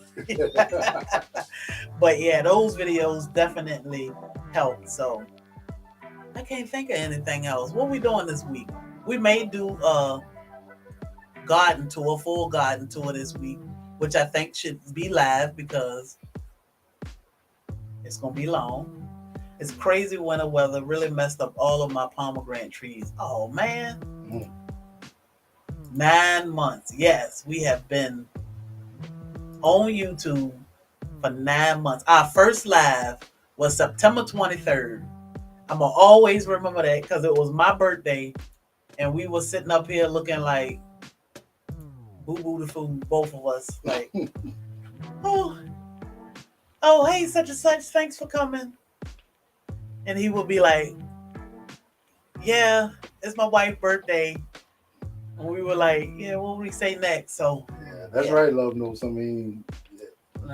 But yeah, those videos definitely help. So I can't think of anything else. What are we doing this week? We may do a garden tour, full garden tour this week, which I think should be live because it's gonna be long. It's crazy winter weather really messed up all of my pomegranate trees. Oh man. 9 months. Yes, we have been on YouTube for 9 months. Our first live was September 23rd. I'm gonna always remember that because it was my birthday and we were sitting up here looking like boo-boo the food, both of us. Like, oh, hey, such and such, thanks for coming. And he would be like, yeah, it's my wife's birthday. And we were like, yeah, what would we say next? So yeah, that's right, love notes. I mean,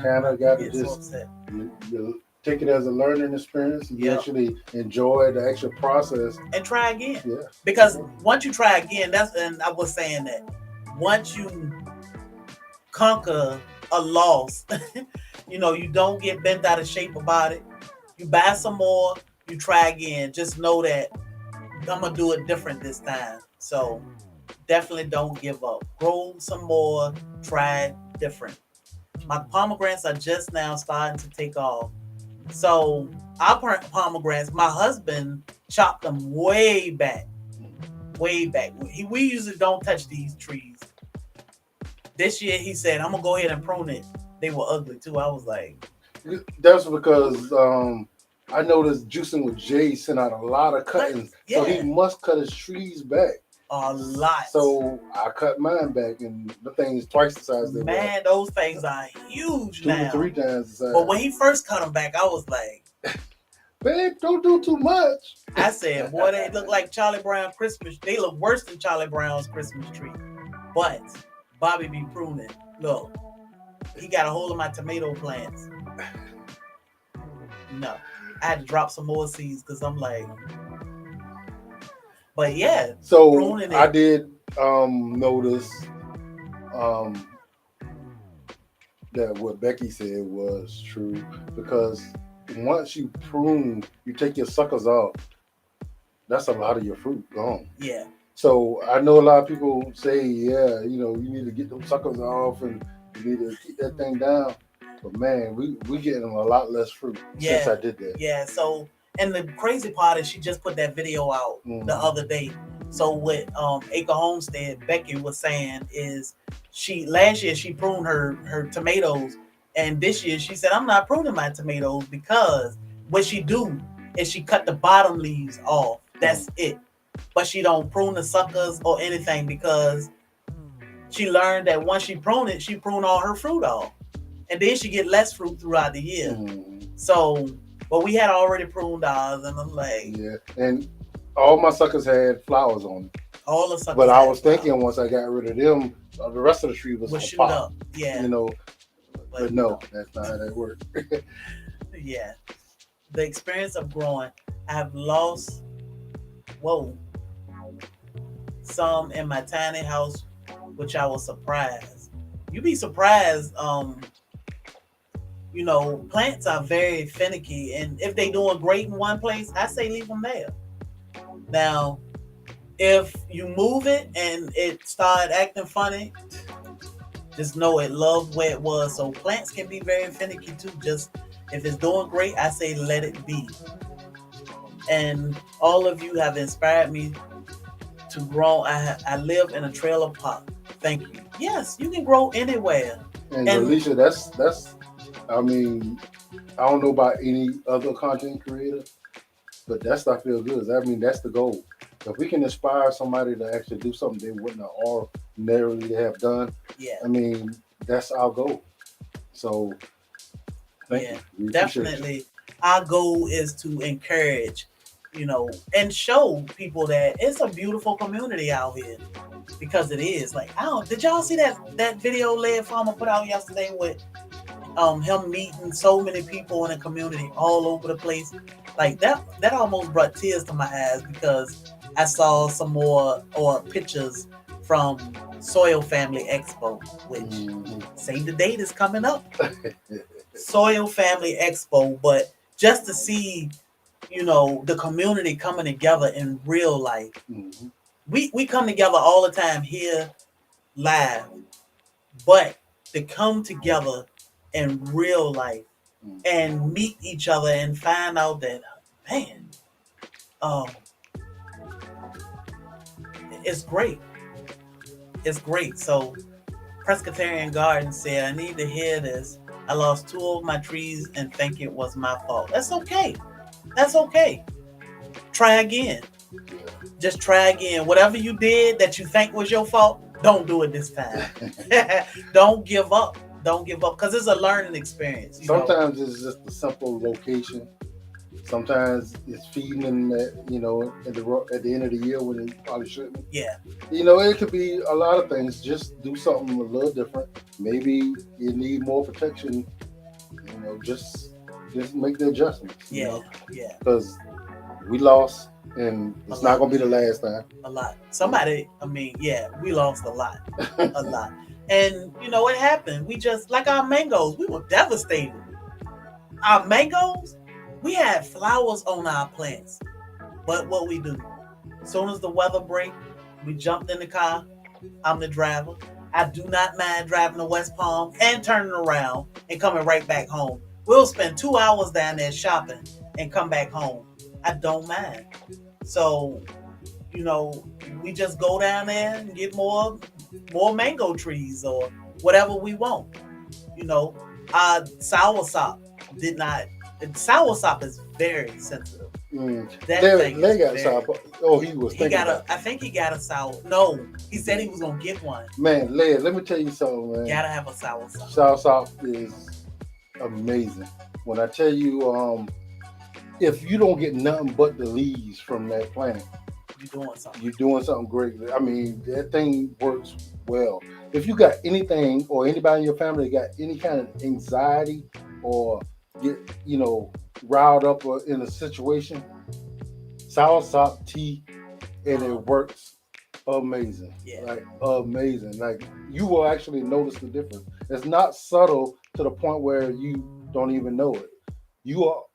kind of got to just you take it as a learning experience. You actually enjoy the actual process and try again. Yeah, because once you try again, and I was saying that once you conquer a loss, you know, you don't get bent out of shape about it. You buy some more, you try again. Just know that I'm gonna do it different this time. So definitely don't give up. Grow some more, try it different. My pomegranates are just now starting to take off. So our pomegranates, my husband chopped them way back. We usually don't touch these trees. This year he said, I'm gonna go ahead and prune it. They were ugly too. I was like, that's because I noticed Juicing with Jay sent out a lot of cuttings. So he must cut his trees back. A lot. So I cut mine back, and the thing is twice the size they were. Man, those things are huge now. 2 to 3 times the size. But when he first cut them back, I was like, babe, don't do too much. I said, boy, they look like Charlie Brown Christmas. They look worse than Charlie Brown's Christmas tree. But Bobby be pruning. Look, he got a hold of my tomato plants. No, I had to drop some more seeds because I'm like, But yeah, So pruning I it. did notice um, that what Becky said was true, because once you prune, you take your suckers off. That's a lot of your fruit gone. Yeah, So I know a lot of people say, yeah, you need to get them suckers off and you need to keep that thing down. But man, we getting a lot less fruit since yeah, I did that. yeah. So, and the crazy part is she just put that video out the Mm-hmm. other day. So what Acre Homestead Becky was saying is she last year she pruned her tomatoes, and this year she said I'm not pruning my tomatoes because what she do is she cut the bottom leaves off. That's it. But she don't prune the suckers or anything because she learned that once she prune it, she prune all her fruit off, and then she get less fruit throughout the year. Mm-hmm. So, but we had already pruned ours, and I'm like, Yeah, and all my suckers had flowers on it. all the suckers. But I had was thinking once I got rid of them, the rest of the tree was would gonna shoot pop. up. Yeah, You know, but no, no. that's not how that works. Yeah. The experience of growing, I have lost, whoa, some in my tiny house, which I was surprised. You be surprised. Plants are very finicky, and if they doing great in one place, I say leave them there. Now, if you move it and it started acting funny, just know it loved where it was. So plants can be very finicky too. Just if it's doing great, I say let it be. And all of you have inspired me to grow. I live in a trailer park. Thank you. Yes, you can grow anywhere. And And Alicia, that's. I mean, I don't know about any other content creator, but that stuff feels good. I mean, that's the goal. If we can inspire somebody to actually do something they wouldn't ordinarily have done, yeah, I mean, that's our goal. So, thank yeah, you. We appreciate you. definitely. Our goal is to encourage, and show people that it's a beautiful community out here because it is. Like, I don't. Did y'all see that video Led Farmer put out yesterday with him meeting so many people in the community all over the place? Like that almost brought tears to my eyes because I saw some more or pictures from SoilFamily Expo, which say the date is coming up. SoilFamily Expo, but just to see, the community coming together in real life. Mm-hmm. We come together all the time here live, but to come together in real life and meet each other and find out that, man, um, it's great. It's great. So Presbyterian Garden said, I need to hear this. I lost 2 of my trees and think it was my fault. That's okay. That's okay. Try again. Just try again. Whatever you did that you think was your fault, don't do it this time. Don't give up. Don't give up because it's a learning experience. Sometimes it's just a simple location. Sometimes it's feeding them at the end of the year when it probably shouldn't. Yeah. It could be a lot of things. Just do something a little different. Maybe you need more protection. Just make the adjustments. Yeah. Because we lost, and it's not gonna be the last time. A lot. We lost a lot. A lot. And what happened? We just, like our mangoes, we were devastated. Our mangoes, we had flowers on our plants. But what we do, as soon as the weather break, we jumped in the car. I'm the driver. I do not mind driving to West Palm and turning around and coming right back home. We'll spend 2 hours down there shopping and come back home. I don't mind. So, we just go down there and get more mango trees or whatever we want. Soursop did not. Soursop is very sensitive. That thing They got very, sour. Oh, he was thinking. I think he got a sour. No, he said he was gonna get one. Man, Led, let me tell you something, man. Gotta have a soursop. Soursop is amazing. When I tell you, if you don't get nothing but the leaves from that plant, you're doing something great. I mean, that thing works well. If you got anything or anybody in your family got any kind of anxiety or get riled up or in a situation, soursop tea and it works amazing. Yeah. Like amazing. Like you will actually notice the difference. It's not subtle to the point where you don't even know it. You will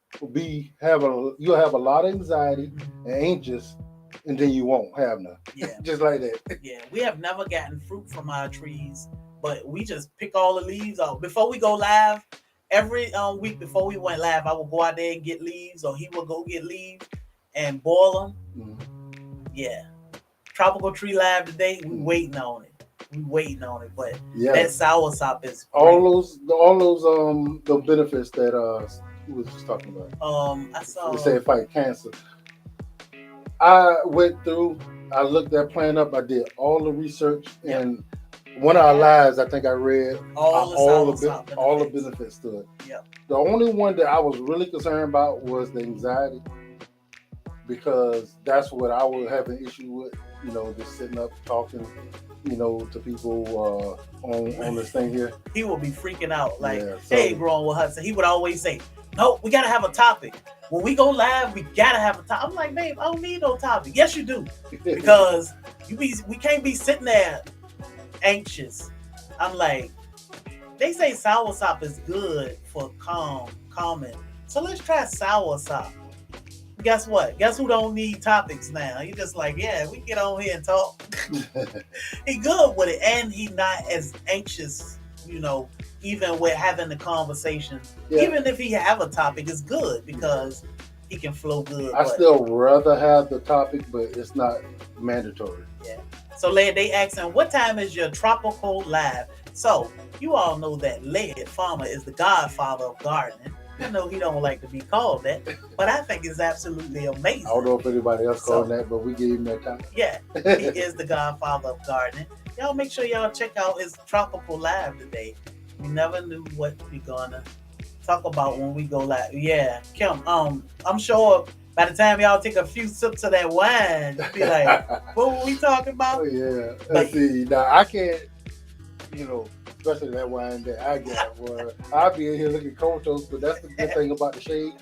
you'll have a lot of anxiety and anxious, and then you won't have none. Yeah. Just like that. Yeah. We have never gotten fruit from our trees, but we just pick all the leaves out. Before we go live, every week before we went live, I would go out there and get leaves, or he would go get leaves and boil them. Yeah. Tropical tree live today. We waiting on it. We waiting on it, but that soursop is great. all those the benefits that we was just talking about. I saw. They say fight cancer. I went through. I looked that plant up. I did all the research, and one of our lives, I think I read all the benefits to it. Yep. The only one that I was really concerned about was the anxiety, because that's what I was having issue with. You know, just sitting up talking, you know, to people on this thing here. He will be freaking out like, hey, growing with Hudson. He would always say, no, we gotta have a topic. When we go live, we gotta have a topic. I'm like, babe, I don't need no topic. Yes, you do, because we can't be sitting there anxious. I'm like, they say soursop is good for calming. So let's try soursop. Guess what? Guess who don't need topics now? He just like, yeah, we get on here and talk. He good with it, and he not as anxious, you know, even with having the conversation. Yeah. Even if he have a topic, it's good because he can flow good. I still rather have the topic, but it's not mandatory. Yeah. So they asking, what time is your tropical live? So you all know that Led Farmer is the godfather of gardening. I know he don't like to be called that, but I think it's absolutely amazing. I don't know if anybody else called that, but we gave him that time. Yeah, he is the godfather of gardening. Y'all make sure y'all check out his tropical live today. We never knew what we're gonna talk about when we go live. Yeah, Kim, I'm sure by the time y'all take a few sips of that wine, you'll be like, what were we talking about? Oh, yeah. Let's see. Now, I can't, you know, especially that wine that I got, where I'll be in here looking comatose, but that's the good thing about the shade.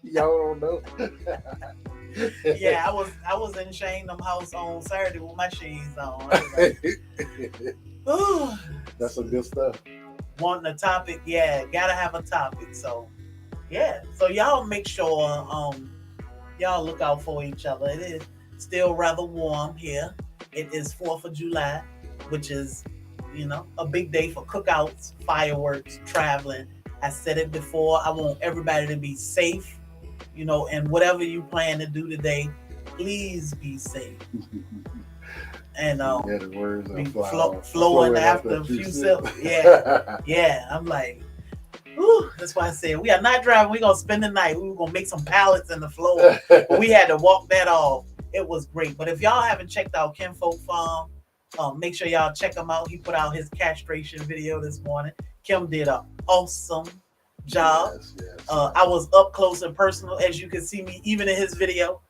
Y'all don't know. Yeah, I was in Shane house on Saturday with my shades on. Like, ooh. That's some good stuff. Wanting a topic, yeah, gotta have a topic. So yeah. So y'all make sure y'all look out for each other. It is still rather warm here. It is 4th of July, which is, you know, a big day for cookouts, fireworks, traveling. I said it before. I want everybody to be safe, you know, and whatever you plan to do today, please be safe. And the words be flowing after a few sips. Yeah. I'm like, whew, that's why I said we are not driving. We're gonna spend the night. We were gonna make some pallets in the floor, but we had to walk that off. It was great. But if y'all haven't checked out Kinfolk Farm, make sure y'all check him out. He put out his castration video this morning. Kim did an awesome job. Yes. I was up close and personal, as you can see me, even in his video,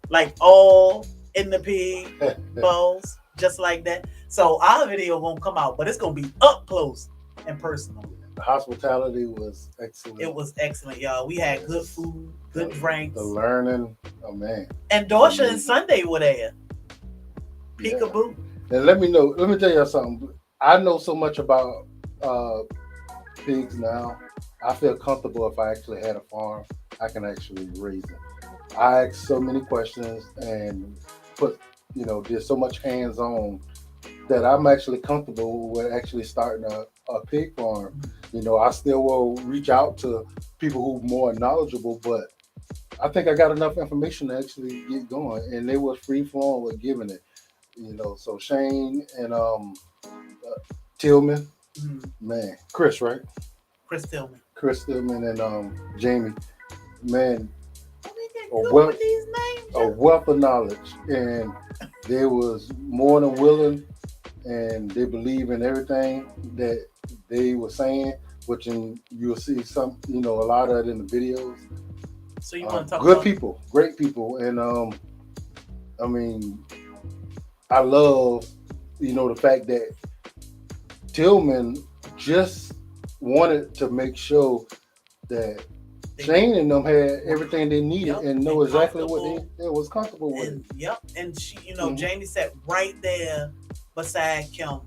like all in the pig balls, just like that. So our video won't come out, but it's gonna be up close and personal. The hospitality was excellent. It was excellent, y'all. We had good food, good drinks. The learning, oh man. And Dorsha and Sunday were there. Peekaboo. And let me tell you something. I know so much about pigs now. I feel comfortable if I actually had a farm, I can actually raise them. I asked so many questions and did so much hands-on that I'm actually comfortable with actually starting a pig farm. You know, I still will reach out to people who are more knowledgeable, but I think I got enough information to actually get going, and they were free flowing with giving it. You know, so Shane and Tillman, man, Chris, right? Chris Tillman and Jamie, man, a wealth of knowledge, and they was more than willing, and they believe in everything that they were saying, which you'll see some, a lot of it in the videos. So you want to talk good about people, great people, and I mean, I love, the fact that Tillman just wanted to make sure that Shane and them had everything they needed Yep, and know and exactly what comfortable. they was comfortable with. And yep, and she, Mhm. Jamie sat right there beside Kim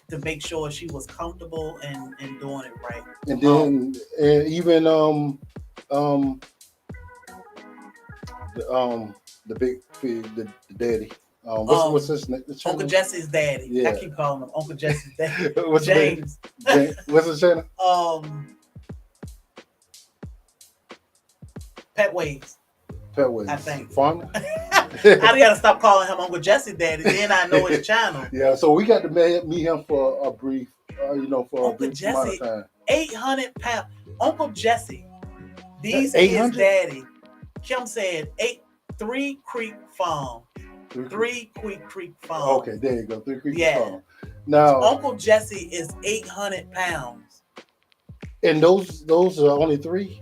to make sure she was comfortable and doing it right. And then and even the big pig, the daddy. What's his name? Uncle Jesse's daddy. Yeah. I keep calling him Uncle Jesse's daddy. What's his name? James. What's his channel? Pet Waves. Pet Waves. I think. Farmer. I gotta stop calling him Uncle Jesse's daddy. Then I know his channel. Yeah, so we got to meet him for a brief, for Uncle a brief Jesse, amount of time. 800 pounds. Uncle Jesse. These 800? is daddy. Kim said 3 Creek Farm. 3 Creek Farm. Okay, there you go. 3 Creek Yeah. Farm. Now Uncle Jesse is 800 pounds. And those are only 3.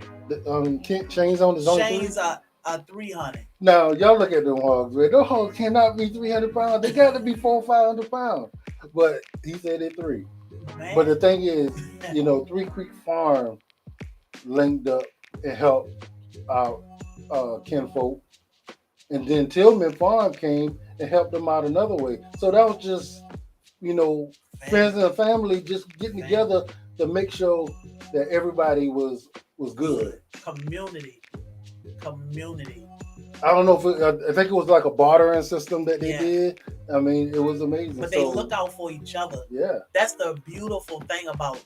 Shane's on is only 3. Shane's are 300. Now y'all look at them hogs, man. Those hogs cannot be 300 pounds. They got to be 400 or 500 pounds. But he said they're 3. Man. But the thing is, 3 Creek Farm linked up and helped out kinfolk, and then Tillman Farm came and helped them out another way. So that was just, friends and family just getting together to make sure that everybody was good. Community. I don't know if I think it was like a bartering system that they did. I mean, it was amazing. But they look out for each other. Yeah. That's the beautiful thing about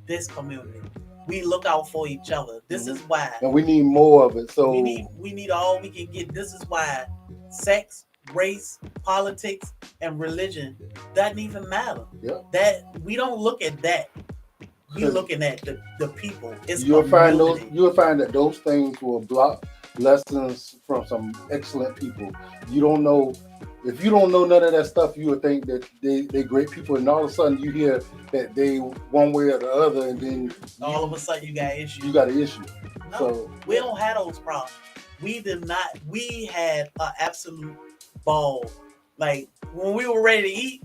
this community. We look out for each other. This is why. And we need more of it. So we need all we can get. This is why sex, race, politics, and religion doesn't even matter. Yeah. That we don't look at that. We looking at the people. It's you'll find that those things will block lessons from some excellent people. You don't know. If you don't know none of that stuff, you would think that they great people, and all of a sudden you hear that they one way or the other, and then all of a sudden you got issues. You got an issue. No, so we don't have those problems. We did not. We had an absolute ball. Like when we were ready to eat,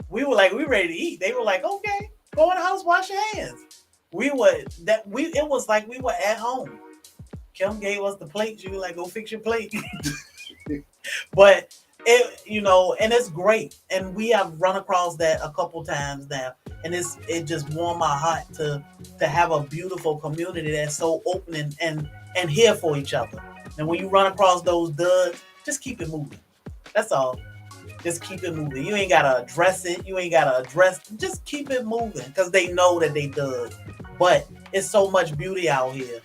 we were like, we ready to eat. They were like, okay, go in the house, wash your hands. It was like we were at home. Kim gave us the plates. You were like, go fix your plate. But and it's great. And we have run across that a couple times now. And it just warmed my heart to have a beautiful community that's so open and here for each other. And when you run across those duds, just keep it moving. That's all. Just keep it moving. You ain't gotta address it. Just keep it moving. Because they know that they duds. But it's so much beauty out here.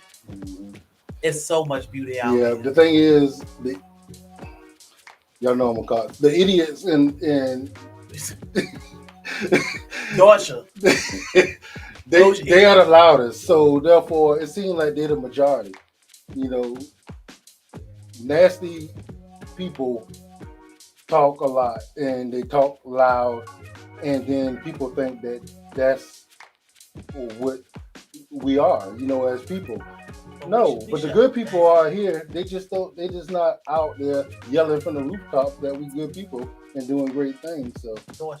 It's so much beauty out here. Yeah, the thing is, y'all know I'm gonna call it, the idiots in Georgia. they are the loudest, so therefore it seems like they're the majority. Nasty people talk a lot and they talk loud, and then people think that that's what we are, as people. No, but the good people are here. They just not out there yelling from the rooftops that we good people and doing great things. So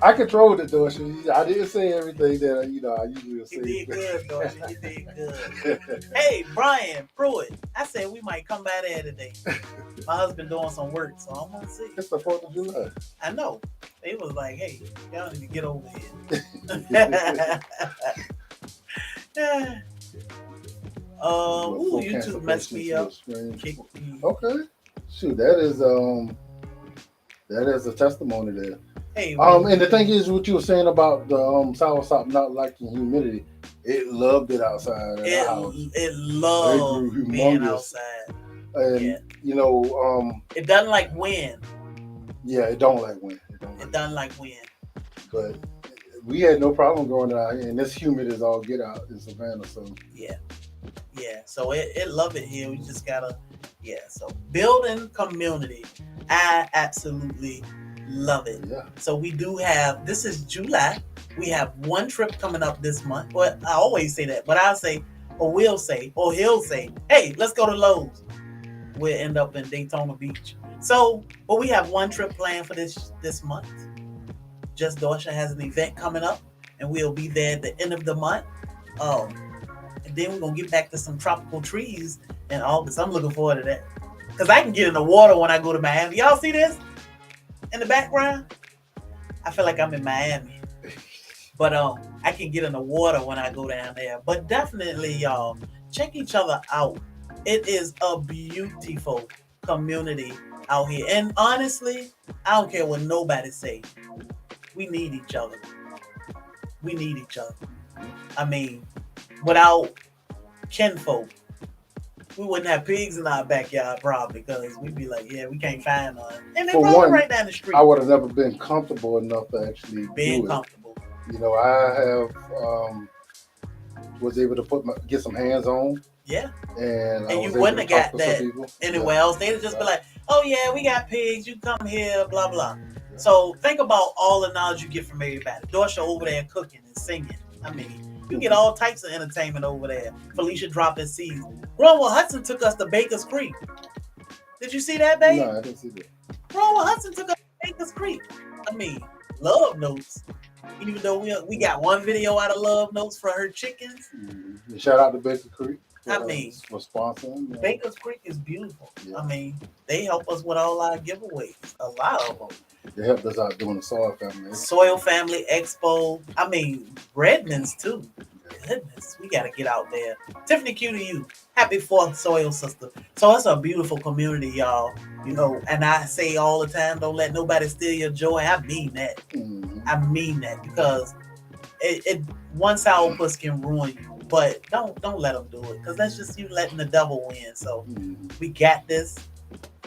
I controlled it, Dorsey. I didn't say everything that I usually say. You did good, Dorsey. You did good. Hey, Brian Pruitt. I said we might come by there today. My husband doing some work, so I'm gonna see. It's the 4th of July. I know. They was like, hey, y'all need to get over here. YouTube messed me up. Okay. Shoot, that is a testimony there. Hey, and the thing is, what you were saying about the soursop not liking humidity, it loved it outside. It loved being outside. And it doesn't like wind. Yeah, it don't like wind. It doesn't like wind. But we had no problem growing it out here, and this humid as all get out in Savannah. So yeah. So it love it here. We just gotta So building community, I absolutely love it. Yeah. So we do have. This is July. We have one trip coming up this month. Well, I always say that, but I'll say, or we'll say, or he'll say, hey, let's go to Lowe's. We'll end up in Daytona Beach. So, but we have one trip planned for this month. Just Dorsha has an event coming up, and we'll be there at the end of the month. And then we're gonna get back to some tropical trees in August. I'm looking forward to that. Cause I can get in the water when I go to Miami. Y'all see this in the background? I feel like I'm in Miami. But I can get in the water when I go down there. But definitely, y'all, check each other out. It is a beautiful community out here. And honestly, I don't care what nobody say. We need each other. We need each other. I mean, without kinfolk, we wouldn't have pigs in our backyard probably because we'd be like, yeah, we can't find none. And they For probably one, right down the street. I would have never been comfortable enough to actually Being do it. comfortable. You know, I have was able to get some hands on, Yeah. and I And was you wouldn't able to have talk got to some that people. anywhere Yeah. else. They'd just be like, oh yeah, we got pigs, you come here, blah blah. Yeah. So think about all the knowledge you get from everybody. Dorsha over there cooking and singing. I mean, you get all types of entertainment over there. Felicia dropping seeds. Ronald Hudson took us to Baker's Creek. Did you see that, babe? No, I didn't see that. Ronald Hudson took us to Baker's Creek. I mean, love notes. Even though we got one video out of love notes for her chickens. Mm-hmm. Shout out to Baker Creek. I mean, for sponsoring. Baker's Creek is beautiful. Yeah. I mean, they help us with all our giveaways. A lot of them. They helped us out doing the SoilFamily. SoilFamily Expo. I mean, Redmond's too. Goodness, we got to get out there. Tiffany Q to you. Happy 4th, Soil Sister. So it's a beautiful community, y'all. You know, and I say all the time, don't let nobody steal your joy. I mean that. Mm-hmm. I mean that because it one sourpuss can ruin you. But don't let them do it because that's just you letting the devil win. So we got this.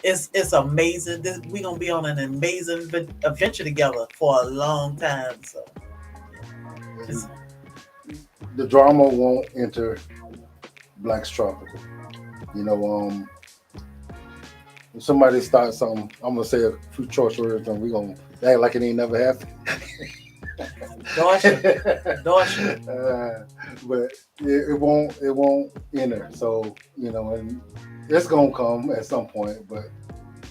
It's amazing. We're gonna be on an amazing adventure together for a long time. So the drama won't enter Black's Tropical. You know, if somebody starts something, I'm gonna say a few choice words and we're gonna act like it ain't never happened. Dorsha. But it won't enter. So, you know, and it's gonna come at some point, but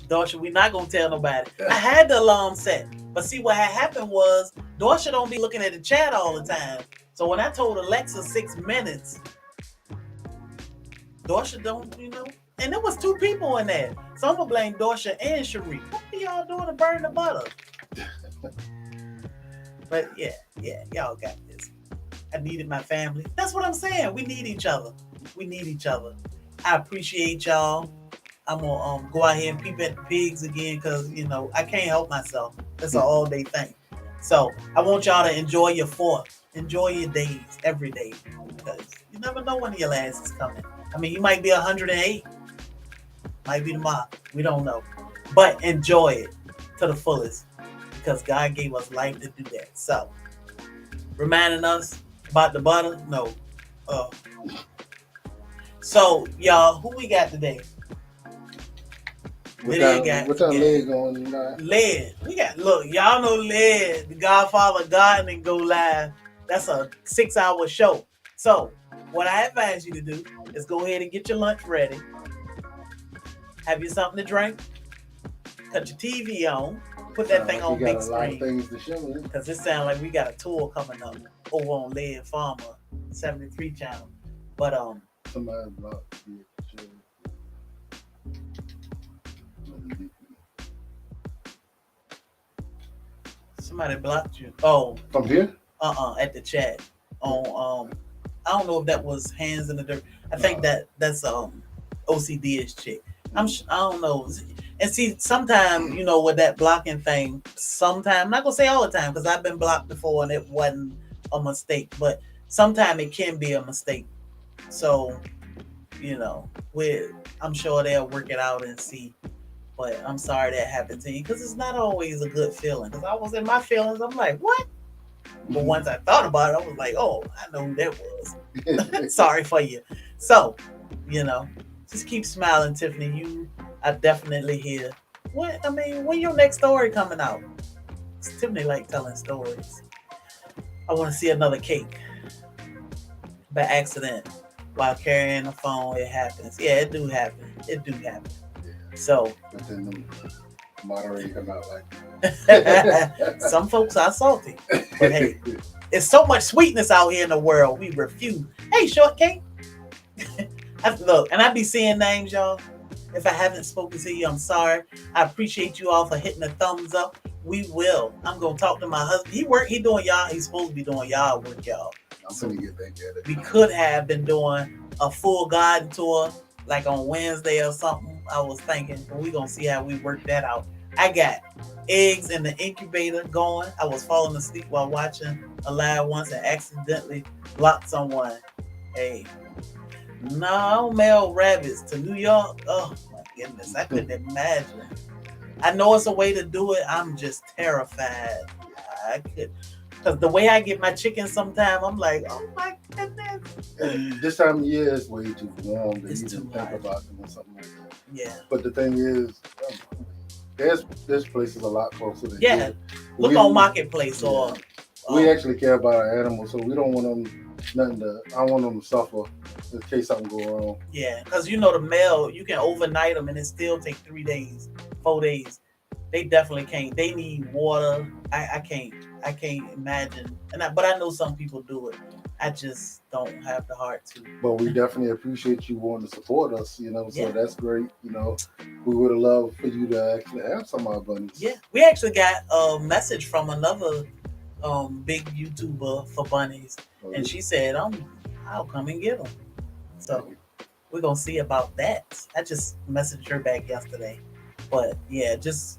Dorsha, we're not gonna tell nobody. I had the alarm set, but see what had happened was Dorsha don't be looking at the chat all the time. So when I told Alexa 6 minutes, Dorsha don't, you know, and there was 2 people in there. So I'm gonna blame Dorsha and Cherie. What are y'all doing to burn the butter? But yeah, y'all got this. I needed my family. That's what I'm saying. We need each other. We need each other. I appreciate y'all. I'm gonna go out here and peep at the pigs again because you know I can't help myself. That's an all-day thing. So I want y'all to enjoy your 4th. Enjoy your days every day because you never know when your last is coming. I mean, you might be 108. Might be tomorrow. We don't know. But enjoy it to the fullest because God gave us life to do that. So reminding us about the butter? No. So y'all, who we got today? what time leg going tonight? Led. We got, look, y'all know Led, the Godfather Gardening go live. That's a 6-hour show. So what I advise you to do is go ahead and get your lunch ready. Have you something to drink? Cut your TV on. Put that thing on big screen. Because it sounds like we got a tour coming up over on Led Farmer 73 channel. But somebody blocked you. Somebody blocked you. Oh. From here? At the chat. On I don't know if that was Hands in the Dirt. I think that's OCD's chick. I don't know. And see, sometimes, you know, with that blocking thing, sometimes, I'm not going to say all the time, because I've been blocked before and it wasn't a mistake, but sometimes it can be a mistake. So, you know, I'm sure they'll work it out and see. But I'm sorry that happened to you, because it's not always a good feeling. Because I was in my feelings, I'm like, what? But once I thought about it, I was like, oh, I know who that was. Sorry for you. So, you know, just keep smiling, Tiffany. You are definitely here. When your next story coming out? Tiffany like telling stories. I want to see another cake. By accident. While carrying the phone, it happens. Yeah, it do happen. It do happen. Yeah. So. But then the moderator come out like some folks are salty. But hey, It's so much sweetness out here in the world. We refuse. Hey, shortcake. Look, and I be seeing names, y'all. If I haven't spoken to you, I'm sorry. I appreciate you all for hitting the thumbs up. We will. I'm gonna talk to my husband. He doing y'all. He's supposed to be doing y'all work, y'all. I'm gonna get back at it. We could have been doing a full garden tour like on Wednesday or something. I was thinking, but we're gonna see how we work that out. I got eggs in the incubator going. I was falling asleep while watching a live once and accidentally blocked someone. Hey, no male rabbits to New York. Oh my goodness, I couldn't imagine. I know it's a way to do it. I'm just terrified. I could, because the way I get my chicken sometimes, I'm like, oh my goodness. And this time of year is way too warm to It's even too think hot. about doing something like that. Yeah. But the thing is, there's places a lot closer than Yeah. here. Look on Marketplace or We actually care about our animals, so we don't want them I don't want them to suffer in case something go wrong. yeah, because you know the mail, you can overnight them and it still take 3 days, 4 days. They definitely can't. They need water. I can't imagine. But I know some people do it. I just don't have the heart to. But we definitely appreciate you wanting to support us, so Yeah. that's great. We would have loved for you to actually have some of our bunnies. Yeah, we actually got a message from another big YouTuber for bunnies, and she said, I'll come and get them. So we're gonna see about that. I just messaged her back yesterday, but yeah, just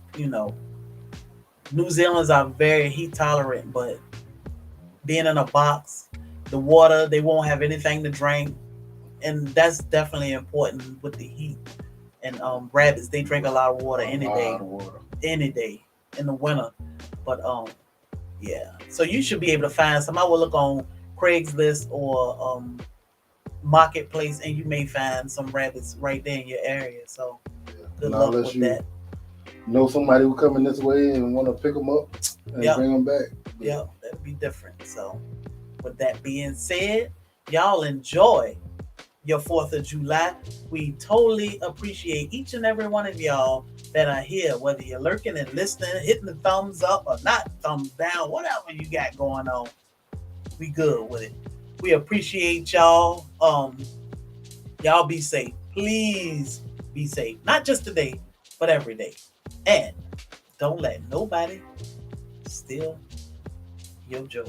New Zealanders are very heat tolerant, but being in a box, the water, they won't have anything to drink, and that's definitely important with the heat. And rabbits, they drink a lot of water any day in the winter. But yeah, so you should be able to find some. I will look on Craigslist or Marketplace, and you may find some rabbits right there in your area. So good luck with that. Know somebody who coming this way and want to pick them up and bring them back. Yeah, that'd be different. So with that being said, y'all enjoy your 4th of July. We totally appreciate each and every one of y'all that are here, whether you're lurking and listening, hitting the thumbs up or not thumbs down, whatever you got going on. We good with it. We appreciate y'all. Y'all be safe. Please be safe. Not just today, but every day. And don't let nobody steal your joy.